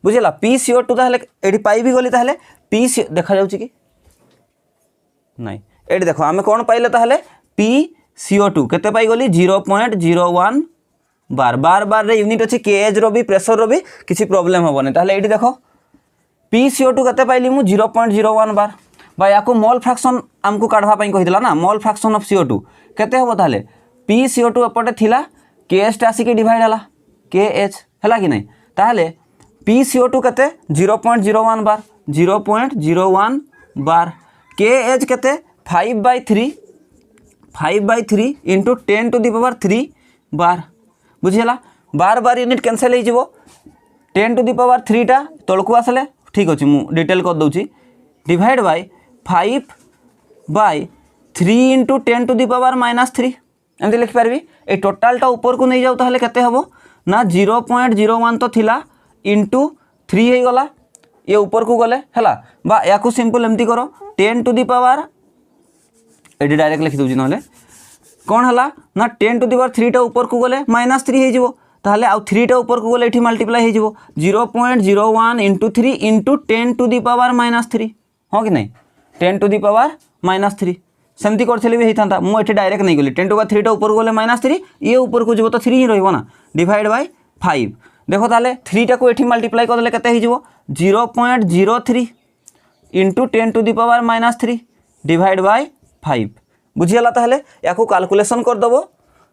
बुझिला PCO2 ताले एठी पाई भी गली ताले P देखा जाउची कि नहीं एठी देखो आमे कोन पाइले ताले PCO2 केते पाई गली 0.01 बार रे यूनिट अछि केएज रो भी प्रेशर रो भी किछि प्रॉब्लम होबने ताले एठी देखो PCO2 केते पाइली मु 0.01 बार बा याको मोल फ्रैक्शन हमको काढवा पई कहितला ना मोल फ्रैक्शन ऑफ CO2 केते होबो ताले PCO2 एपटे थिला KH आसी के डिवाइड हला KH हला कि नहीं ताहले PCO2 केते 0.01 बार KH केते 5/3 into 10 to the power 3 bar बुझिला बार यूनिट कैंसिल हो जिवो 10 टू द पावर 3 टा तळकु आसले ठीक अछि मु डिटेल कर दउची divide by 5/3 into 10 to the power -3 एमती लिखि पारबी ए टोटाल टा ऊपर को नहीं जाऊ ताहले केते हबो ना 0.01 तो थिला इंटू 3 हे गला ये ऊपर को गले हला बा याकू सिंपल एमती करो 10 टू द पावर एडी डायरेक्ट लिखि दउची नहले कोन हला ना 10 टू द पावर 3 टा ऊपर को गले -3 हे जिवो ताहले आउ 3 टा ऊपर को गले एठी मल्टीप्लाई हे जिवो 0.01 into 3 into 10 to the power -3 हो कि नहीं 10 टू द पावर -3 सेमती करथिले भी होता मु एठी डायरेक्ट नहीं गली 10⁻³ टा ऊपर गले -3 ये ऊपर को जीव तो 3 ही रहइबो ना डिवाइड बाय 5 देखो ताले 3 टा को एठी मल्टीप्लाई कर देले केते हो जीवो 0.03 इंटू 10⁻³ डिवाइड बाय 5 बुझीगला ताले याकू कैलकुलेशन कर दबो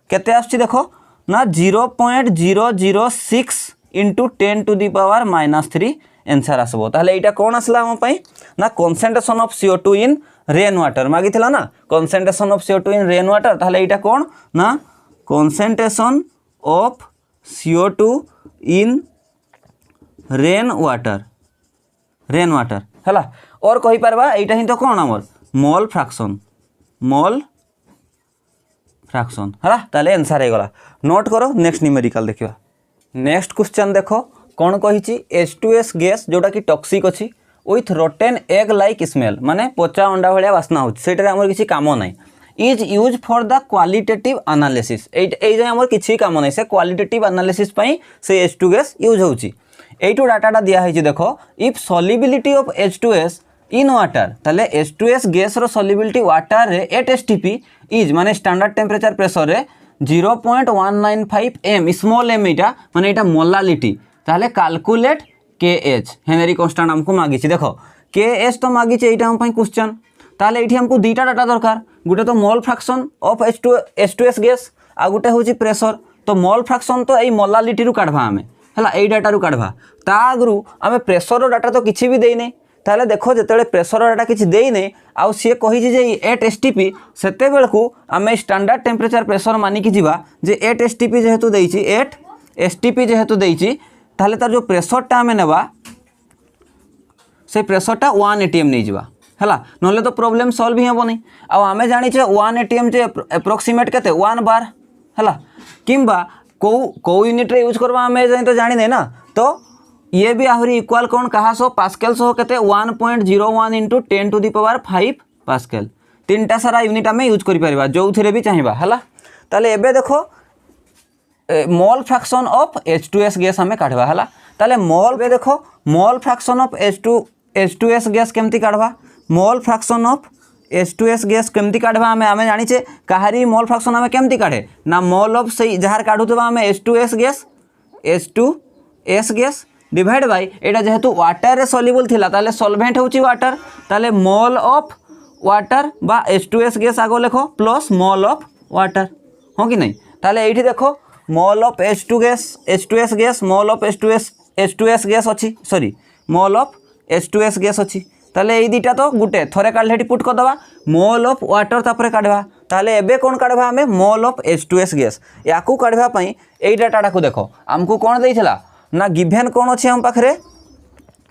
केते आछी देखो ना 0.006 इंटू 10⁻³ आंसर आसबो ताले एटा कोन आसला हम पई ना concentration of CO2 in rain water मागिथिला ना concentration of CO2 in rain water ताले एटा कोन ना concentration of CO2 in rain water हला और कहि परबा एटा ही तो कोन हमर मोल फ्रैक्शन हला ताले आंसर हे गला नोट करो नेक्स्ट न्यूमेरिकल देखिबा नेक्स्ट क्वेश्चन देखो कौन कही H2S गैस जोटा कि टॉक्सिक अच्छी with rotten egg like smell माने पचा अंडा भाया बास्ना होम किसी कम ना is use for the qualitative analysis ये आमर किसी कम ना से क्वालिटेटिव एनालिसिस से H2 गैस यूज होची एटू डाटा दिखाई देखो if solubility of H2S in water ताले H2S गैस रो सॉल्युबिलिटी वाटर रे एट STP इज माने स्टैंडर्ड टेम्परेचर प्रेशर रे 0.195 m स्मॉल m इटा माने इटा मोलालिटी ताले कैलकुलेट KH हेनरी कांस्टेंट हमको मागी देखो KH तो मागी एटा हम पई क्वेश्चन ताले एठी हमको दुईटा डाटा दरकार गुटे तो mole fraction of H2S gas आ गुटे होची प्रेशर तो मोल फ्रैक्शन तो एई मोलालिटी रु काढबा हमें हला एई डाटा रु काढबा ता आगरु हमें प्रेशर रो डाटा तो किछि भी देई नै ताले देखो जेतेबेले प्रेशर डाटा किछि देई नै आउ सी कहि जे 8 STP सेते बेलकू आमे स्टैंडर्ड टेम्परेचर प्रेशर मानि कि जिबा जे 8 STP जेहेतु देइछि 8 STP जेहेतु देइछि ताले तार जो प्रेशर टा आमे नेबा से प्रेशर टा 1 ATM नै जिबा हला नले तो प्रॉब्लम सॉल्व ही हेबो नै आ आमे जानि छे 1 ATM जे एप्रोक्सीमेट केते 1 बार हला किंबा को यूनिट रे यूज करबा आमे जानि तो जानि नै ना तो ये भी आहरी इक्वल कौन कहा सो पास्कल सो कहते 1.01 इंटू 10⁵ पास्कल तीनटा सारा यूनिट आम यूज कर जो थे भी चाहिए है ताले एबे देखो मोल फ्रैक्शन ऑफ H2S गैस आम काढ़वा है ताले मोल बे देखो मोल फ्रैक्शन ऑफ H2S गैस केमती काढ़वा mole fraction of H2S gas केमती काढ़वा आम जाचे कहारी मोल फ्रैक्शन आम केमती काढ़े ना मोल ऑफ से जार काढ़ुवा आम H2S गैस डिवाइड बाय एटा जेहेतु वाटर रे सॉल्युबल थिला ताले सॉल्वेंट होची वाटर ताले मोल ऑफ वाटर बा H2S गैस आगो लेखो प्लस मोल ऑफ वाटर हो कि नहीं ताले एठी देखो mole of H2S gas mole of H2S gas अछि sorry mole of H2S gas अछि ताले एई दिटा तो गुटे थरे काढले हेटी पुट कर दबा मोल ऑफ वाटर तापरे काढवा ताले एबे कोन काढवा हमें मोल ऑफ H2S गैस याकू काढवा पई एई डाटा को देखो हमकू कोन देइथिला ना गिभेन कौन अच्छे हम पाखरे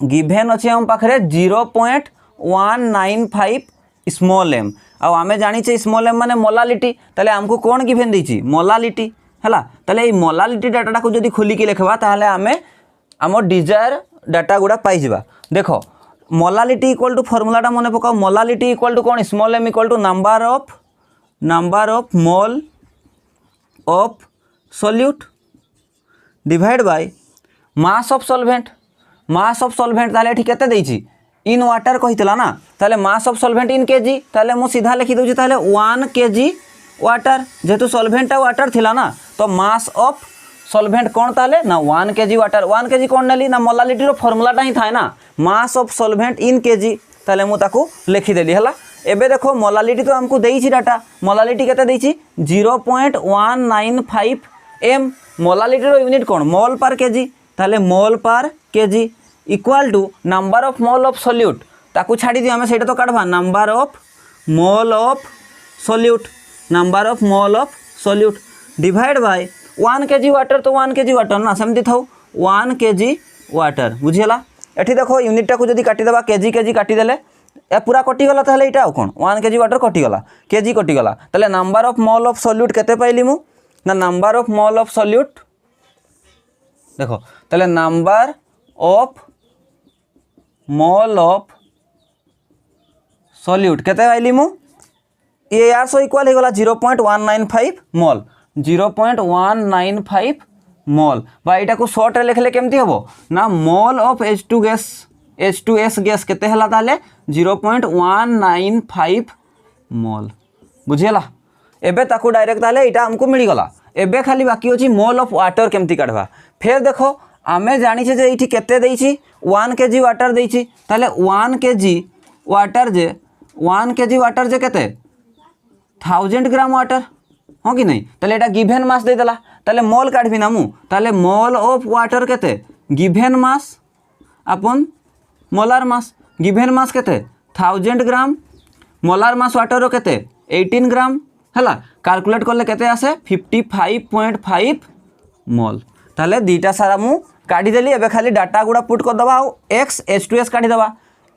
गिभेन अच्छे हम पाखरे 0.195 स्मॉल m आमे जानी स्मॉल m माने मोलालिटी ताले हमको कौन गिभेन देछि मोलालिटी हला ताले ए मोलालिटी डाटा को जदी खोली के लिखबा ताले आमे हमर डिजायर डाटा गुडा पाई जिबा देखो मोलालिटी इक्वल टू फार्मूला टा मने पकाओ मोलालिटी इक्वल टू कौन small m equal to number of mole of solute divide by mass of solvent ताले ठीक केते देछि इन वाटर कहितला ना ताले mass of solvent in KG ताले मु सीधा लिखि दउछि ताले 1 kg वाटर जेतु सॉल्वेंट वाटर थिला ना तो मास ऑफ सॉल्वेंट कोन ताले ना 1 kg वाटर 1 kg कोन नेली ना मोलालिटी रो फार्मूला टा ही थाए ना मास ऑफ सॉल्वेंट इन केजी ताले मु ताकू लिखि देली हला एबे देखो मोलालिटी तो हमको देछि डाटा मोलालिटी केते देछि 0.195 m मोलालिटी रो यूनिट कोन मोल पर केजी ताले mole per KG equal to number of mole of solute ताकू छाड़ी दियो हमें सेटा तो काढवा number of mole of solute divide by 1 kg water तो 1 kg वाटर ना सेमती थाउ 1 kg वाटर बुझियला एठी देखो यूनिट को जदी काटी देबा केजी काटी देले ए पूरा कटि गला ताले एटा आ कोन 1 kg वाटर कटि गला केजी कटि गला ताले number of mole of solute केते पाइली मु ना number of mole of solute देखो ताले number of mole of solute केते पाइली मु ये यार सो इक्वल हे गला 0.195 मोल 0.195 मोल बा एटा को शॉर्ट रे लिखले केमती हबो ना मोल ऑफ H2S गैस केते हला ताले 0.195 मोल बुझीगला एबे ताकू डायरेक्ट ताले एटा हमको मिलगला एबे खाली बाकी अछि मोल ऑफ वाटर केमती काढवा फिर देखो आमे जानिछे जे एठी केते देइछि 1 kg वाटर देइछि ताले 1 kg वाटर जे केते 1000 ग्राम वाटर हाँ कि नहीं ताले एटा गिवन मास दे देला ताले मोल काढबी ना मु ताले मोल ऑफ वाटर केते गिवन मास अपन मोलार मास गिवन मास केते 1000 ग्राम मोलार मास वाटर केते 18 ग्राम हला कैलकुलेट करले केते आसे 55.5 मोल ताले दीटा सारा मु काढी देली एबे खाली डाटा गुडा पुट कर दबा x H2S काढी दबा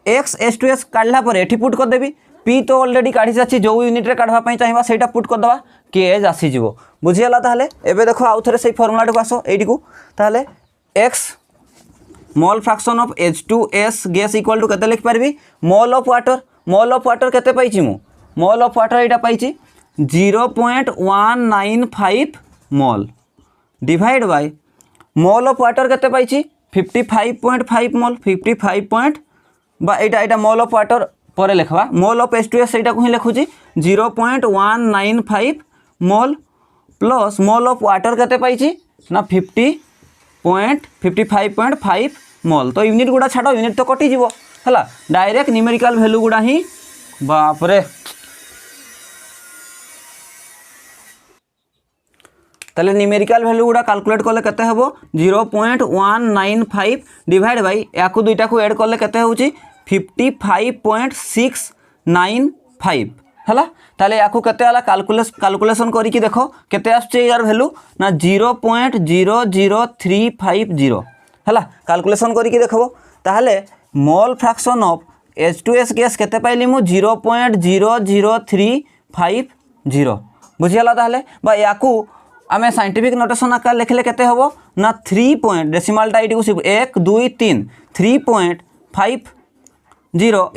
x H2S काढला पर एठी पुट कर देबी p तो ऑलरेडी काढी जाछि जो यूनिट रे काढवा पई चाहिबा सेटा पुट कर दबा kh आसी जिवो बुझियला ताले एबे देखो आउ थरे सेही फार्मूला को आसो एठी को ताले x mole fraction of H2S gas equal to केते लिख परबी मोल ऑफ वाटर केते पाइछि मु मोल of water Etah पाइछि 0.195 mole divide by mole of water केते पाइछि 55.5 मोल 55 बा एटा मोल ऑफ वाटर परे लिखवा मोल ऑफ H2S एटा को ही लिखुची 0.195 मोल प्लस मोल ऑफ वाटर केते पाइछि ना 55.5 मोल तो यूनिट गुडा छाड़ो यूनिट तो कटि जीवो हला डायरेक्ट न्यूमेरिकल वैल्यू गुडा ही बाप रे ताले न्यूमेरिकल वैल्यू गुडा कैलकुलेट करले केते हेबो 0.195 डिवाइड बाय याकु दुईटा को ऐड करले केते होउची 55.695 हला ताले याकु केते आला कैलकुलेशन करी कि देखो केते आछे यार वैल्यू ना 0.00350 हला कैलकुलेशन करी कि देखबो ताले मोल फ्रैक्शन ऑफ H2S गैस केते पाइली मु 0.00350 बुझियाला ताले बा याकू आमे साइंटिफिक नोटेशन आकार लिखले केते हबो ना 3 पॉइंट डेसिमल टाइट को 1 2 3 3.50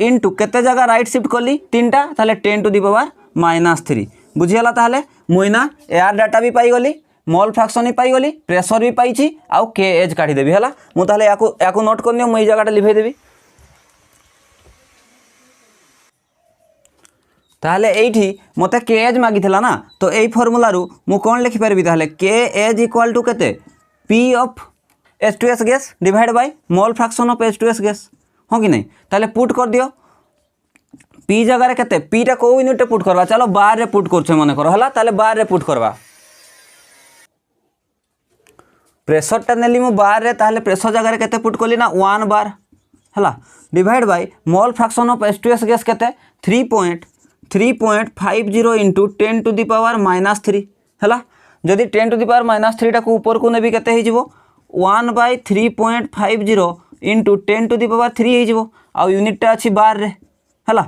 इनटू केते जगह राइट शिफ्ट करली तीनटा ताले 10 टू द पावर -3 बुझियाला ताले मुइना एयर डाटा भी पाई गली मोल फ्रैक्शन भी पाई गली प्रेशर भी पाइछि आउ kh काढी देबी हला मु ताले याकू नोट करनियो मु ई जगहटा लिखै देबी ताहले एठी मते kh मागी थिला ना तो एई फार्मूला रु मु कोन लिखि परबी ताहले kh इक्वल टू केते p of H2S gas divide by mole fraction of H2S gas हो कि नहीं ताहले पुट कर दियो p जगह रे केते p टा को यूनिट पुट करबा चलो बार रे पुट करछे माने करो हला ताहले बार रे पुट करबा प्रेशर टा नेली मु बार रे ताहले प्रेशर जगह रे केते पुट करली ना 1 बार हला divide by mole fraction of H2S gas केते 3.50 इंटू 10 टू द पावर -3 हला जदि 10 टू द पावर -3 टा को ऊपर को नेबी केते हे जिवो 1 by 3.50 into 10 to the power 3 हे जिवो आ यूनिट टा अछि बार रे हला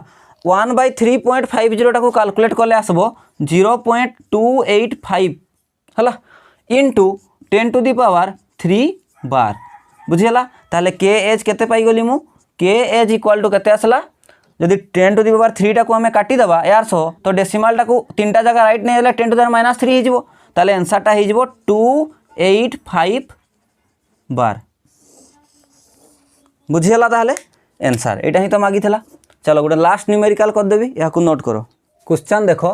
1 बाय 3.50 टा को कैलकुलेट करले आसबो 0.285 हला into 10 to the power 3 bar बुझियला ताले kh केते पाई गली मु kh इक्वल टू केते आसला जदि 10 टू द पावर 3 टा को हमें काटी दबा यार सो तो डेसिमल टा को तीनटा जगह राइट नै हले 10 टू द पावर -3 हे जिवो ताले आंसर टा हे जिवो 285 बार बुझियला ताले आंसर एटा ही तो मागी थला चलो गोटे लास्ट न्यूमेरिकल कर देबी याकू नोट करो क्वेश्चन देखो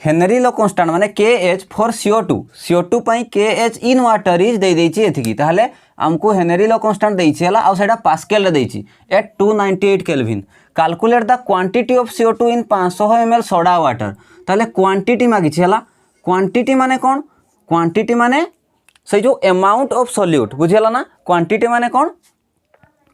हेनरी लो कांस्टेंट माने kh फॉर CO2 पई kh इन वाटर इज दे देछि एथिकी ताहले हमको हेनरी लो कांस्टेंट देछि हला आ सेटा पास्कल रे देछि at 298 kelvin calculate the quantity of CO2 in 500 ml soda water ताहले क्वांटिटी मागिछि हला क्वांटिटी माने कोन क्वांटिटी माने से जो अमाउंट ऑफ सॉल्यूट बुझियला ना क्वांटिटी माने कोन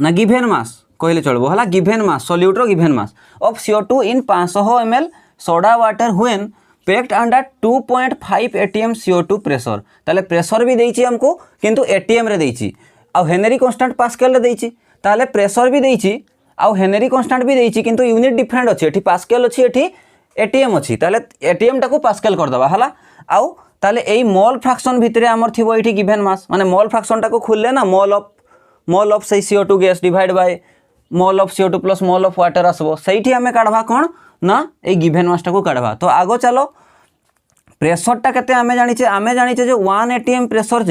ना गिवन मास कहले चलबो हला गिवन मास सॉल्यूट रो given mass of CO2 in 500 ml soda water when packed under 2.5 atm CO2 pressure ताले प्रेशर भी देछि हमको किंतु atm रे देछि आ हेनरी कांस्टेंट पास्कल रे देछि ताले प्रेशर भी देछि आ हेनरी कांस्टेंट भी देछि किंतु यूनिट डिफरेंट अछि एठी पास्कल अछि एठी atm अछि ताले atm टाको पास्कल कर दबा हला आ ताले एई मोल फ्रैक्शन भितरे हमर थिबो एठी गिवन मास माने मोल फ्रैक्शन टाको खुलले ना मोल ऑफ से CO2 gas divide by mole of CO2 plus mole of water आसबो सेठी हमें काढवा कोन ना ए गिवन मास टाको काढवा तो आगो चलो प्रेशर टा केते आमे जानिचे जो 1 atm प्रेशर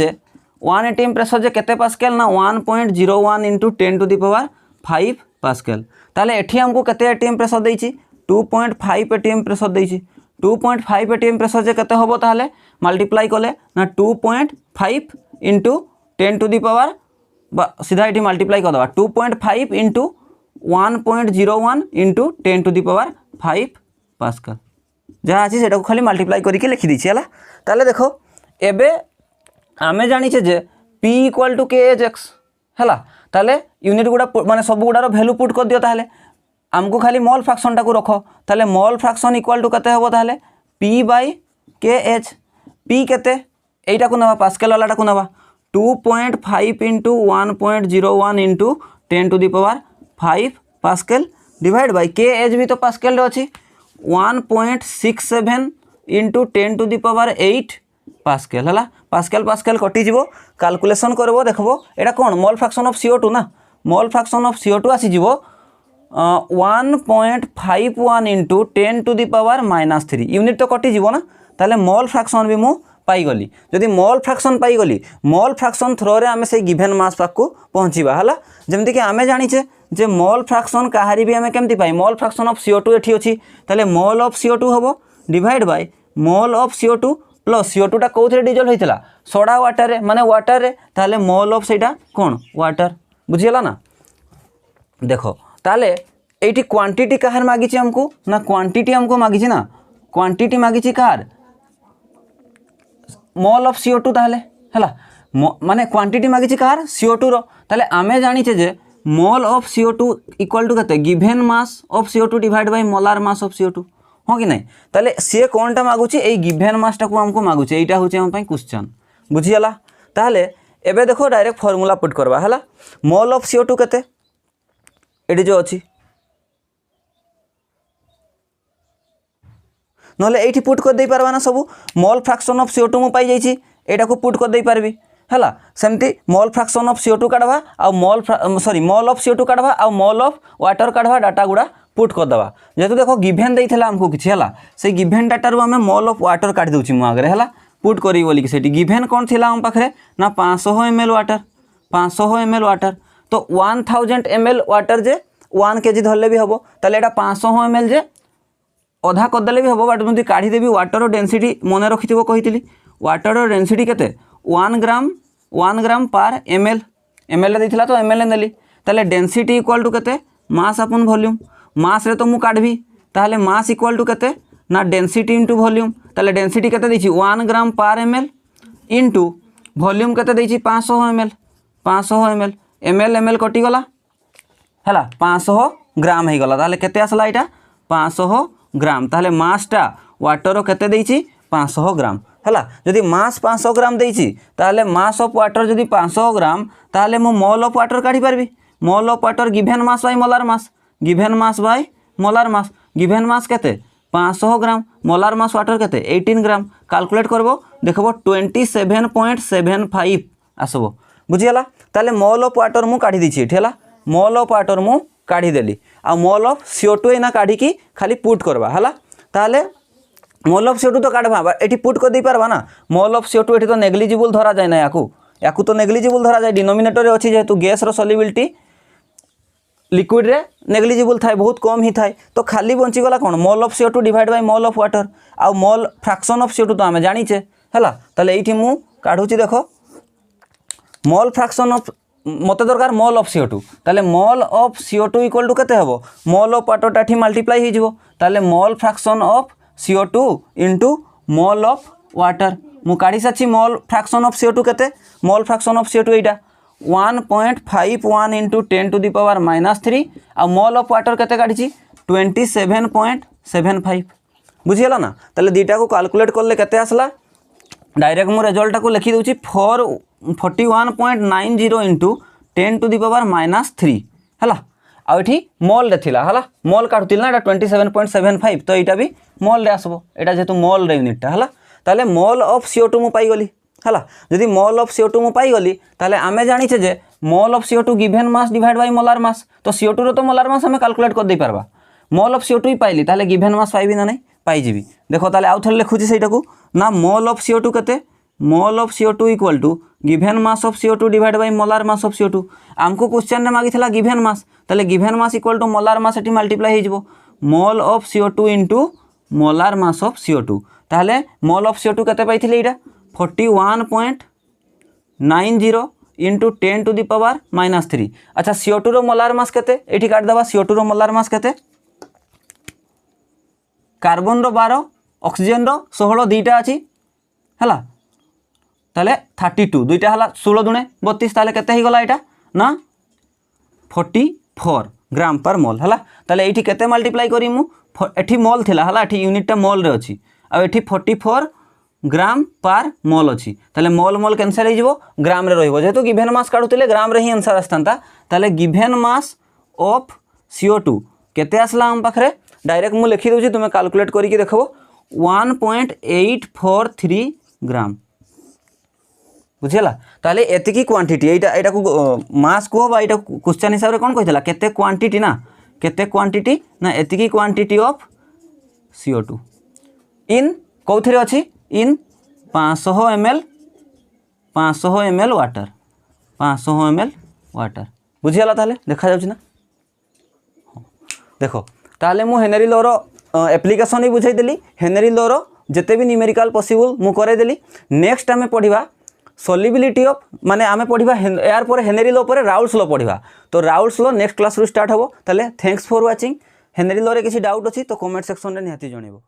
जे केते पास्कल ना 1.01 into 10 to the power 5 pascal ताले एठी हमको केते atm प्रेशर देछि 2.5 atm प्रेशर देछि 2.5 एटीएम प्रेसर जे केते होबो ताहले मल्टीप्लाई कले ना 2.5 इंटू 10 टू दी पावर सीधा ये मल्टीप्लाई कर दबा 2.5 into 1.01 into 10 to the power 5 pascal जहाँ अच्छी से खाली मल्टीप्लाई करके लिखी दीची है। ताले देखो एबे आमे जानिचे जे P इक्वल टू के एच एक्स है ताले यूनिट गुड़ा माने सब गुड़ार भैल्यू पुट कर दियो ताले आमको खाली मॉल फ्रैक्शन टाकू रखो ताले मॉल फ्रैक्शन इक्वल टू केते होबो ताले P bye K H P केते एटा को नवा पास्कल वाला टाकू नवा 2.5 into 1.01 into 10 to the power 5 pascal divide by K H भी तो पास्कल रे अछि 1.67 into 10 to the power 8 pascal है पास्कल पास्कल कटिଯିव कैलकुलेशन करबो देखबो एटा कोन मोल फ्रैक्शन ऑफ CO2 ना मोल फ्रैक्शन ऑफ CO2 आसी जीवो 1.51 into 10 to the power -3 unit तो कटिଯିव ना ताले मोल फ्रैक्शन भी मु पाईगली जदि मोल फ्रैक्शन पाईगली मोल फ्रैक्शन थ्रो रे आमे से गिवन मास पाकू पहुँचीबा हला जेमति कि आमे जानिचे जे मोल फ्रैक्शन कहारी भी आमे केमति पाई मोल फ्रैक्शन ऑफ CO2 एठी अछि ताले मोल ऑफ CO2 हबो divide by mole of CO2 plus CO2 टा कोथरे डिजल्व होइतला सोडा वाटर रे माने वाटर रे ताले मोल ऑफ सेटा कोन वाटर बुझियला ना देखो ताले एठी क्वांटिटी कहार मागिछि हमको ना क्वांटिटी हमको मागिछि ना quantity मागिछि Kahar mole of CO2 ताले हला माने क्वांटिटी मागिछि कहार CO2 रो ताले आमे जानिछे जे mole of CO2 equal to कते given mass of CO2 divide by molar mass of CO2 हो कि नहीं ताले सी कोनटा मागुची ए गिवन मास टाको हमको मागुची एटा होचे हम पई क्वेश्चन बुझियला ताले एबे देखो डायरेक्ट फार्मूला पुट करबा हला मोल ऑफ CO2 कते एडी जो अछि नले एठी पुट कर दे परबा ना सब मोल फ्रैक्शन ऑफ CO2 मु पाई जाईची एटा को पुट कर दे परबी हला सेमती मोल फ्रैक्शन ऑफ CO2 काढवा आ मोल मोल ऑफ CO2 काढवा आ मोल ऑफ वाटर काढवा डाटा गुडा पुट कर दवा जेतु देखो गिवन देइथला हमको किछि हला से गिवन डाटा रु हमें मोल ऑफ वाटर काट दोछि मु आगरे हला पुट करी बोली कि सेठी गिवन कोन थिला हम पाखरे ना 500 ml वाटर 500 ml वाटर तो 1000 ml वाटर जे 1 kg धरले भी हबो ताले एटा 500 ml जे अधा कर देले भी हबो बट मुदी काढी देबी वाटर डेंसिटी मने रखिथिबो कहितली वाटर डेंसिटी केते 1 ग्राम पर ml ml देइथला तो ml नेली ताले डेंसिटी इक्वल टू केते मास अपन वॉल्यूम मास रे तो मु काढबी ताले मास इक्वल टू केते ना डेंसिटी इंटू वॉल्यूम ताले डेंसिटी केते दैछि 1 ग्राम पर ml इंटू वॉल्यूम केते दैछि 500 ml ml कटि गला हला 500 ग्राम हे गला ताले केते आसला एटा 500 ग्राम ताले मास टा वाटर केते दैछि 500 ग्राम हला जदि मास 500 ग्राम दैछि ताले मास ऑफ वाटर जदि 500 ग्राम ताले मु मोल ऑफ वाटर काढी परबी मोल of water given mass by molar mass given mass by molar mass given mass केते 500 ग्राम मोलार मास वाटर केते 18 ग्राम कैलकुलेट करबो देखबो 27.75 आसबो बुझियला ताले मोल ऑफ वाटर मु काढी दिछि एठेला मोल ऑफ वाटर मु काढी देली आ मोल ऑफ CO2 एना काढी की खाली पुट करबा हला ताले मोल ऑफ CO2 तो काढबा एठी पुट कर दै परबा ना मोल ऑफ CO2 एठी तो नेग्लिजिबल धरा जाय ना याकू तो नेग्लिजिबल धरा जाय डिनोमिनेटर रे अछि जेतु गैस रो सॉल्युबिलिटी लिक्विड रे नेग्लिजिबल थाए बहुत कम ही थाए तो खाली बंची गला कोन mole of CO2 divide by mole of water आ मोल फ्रैक्शन ऑफ CO2 तो आमे जानिचे हला ताले एठी मु काढुची देखो मोल फ्रैक्शन ऑफ मते दरकार मोल ऑफ CO2 ताले मोल ऑफ CO2 इक्वल टू केते हबो मोल ऑफ वाटर टाठी मल्टीप्लाई हे जिवो ताले मोल fraction of CO2 into mole of water मु काढी साची मोल फ्रैक्शन ऑफ CO2 केते मोल फ्रैक्शन ऑफ CO2 एटा 1.51 इंटू 10 टू दी पावर -3 आ मोल ऑफ वाटर केते काढिची 27.75 बुझियला ना ताले दीटा को कैलकुलेट करले केते आसला डायरेक्ट मु रिजल्ट को लिखि दोची 41.90 इंटू 10 टू दी पावर -3 हला आ एठी मोल रे थिला हला मोल काढुतिल ना एटा 27.75 तो एटा भी मोल रे आसबो एटा जेतु मोल रे यूनिट टा हला ताले मोल ऑफ CO2 मु पाई गली हला जदि मोल ऑफ CO2 मु पाई गली ताले आमे जानिछे जे mole of CO2 given mass divide by molar mass तो CO2 रो तो मोलार मास हमें कैलकुलेट कर दे परबा मोल ऑफ CO2 ही पाइली ताले गिवन मास पाइबी ना नहीं पाई जीबी देखो ताले आउ थले लिखुची सेटा को ना मोल ऑफ CO2 केते mole of CO2 equal to given mass of CO2 divide by molar mass of CO2 हमको क्वेश्चन ने मागी थला गिवन मास ताले given mass equal to molar mass एटी मल्टीप्लाई हे जिवो mole of CO2 into molar mass of CO2 ताहले मोल of CO2 केते पाइथिले एटा 41.90 इंटू 10 टू द पावर -3। अच्छा CO2 रो मोलार मास केते एठी काट दबा CO2 रो मोलार मास केते कार्बन रो 12 ऑक्सीजन रो 16 दुईटा अछि हला ताले 32 दुईटा हला 16 दुणे 32 ताले केते ही गला एटा ना 44 ग्राम पर मोल हला ताले एठी केते मल्टीप्लाई करी मु एठी मोल थिला हला एठी यूनिट टा मोल रे अछि आ एठी 44 ग्राम पर मोल अछि ताले मोल मोल कैंसिल हो जिवो ग्राम रे रहिबो जेतु गिवन मास काढुतिले ग्राम रे ही आंसर आस्तांता ताले गिवन मास ऑफ CO2 केते आसला हम पाखरे डायरेक्ट मु लिखि दउछि तुमे कैलकुलेट करी कि देखबो 1.843 ग्राम बुझिला ताले एतिकी क्वांटिटी एटा को मास को बा एटा क्वेश्चन हिसाब रे कोन कहितला केते क्वांटिटी ना एतिकी क्वांटिटी ऑफ CO2 इन कोथिरे अछि इन 500 ml वाटर 500 ml वाटर बुझिला ताले देखा जाउछि ना देखो ताले मु हेनरी लॉ रो एप्लीकेशन ही बुझाई देली हेनरी लॉ रो जते भी न्यूमेरिकल पॉसिबल मु करे देली नेक्स्ट आमे पढिबा सॉल्युबिलिटी ऑफ माने आमे पढिबा यार पर हेनरी लॉ पर राउल्स लॉ पढिबा तो राउल्स लॉ नेक्स्ट क्लास रु स्टार्ट हबो ताले thanks for watching Henry law रे किसी डाउट अछि तो कमेंट सेक्शन रे निहाती जणिबो।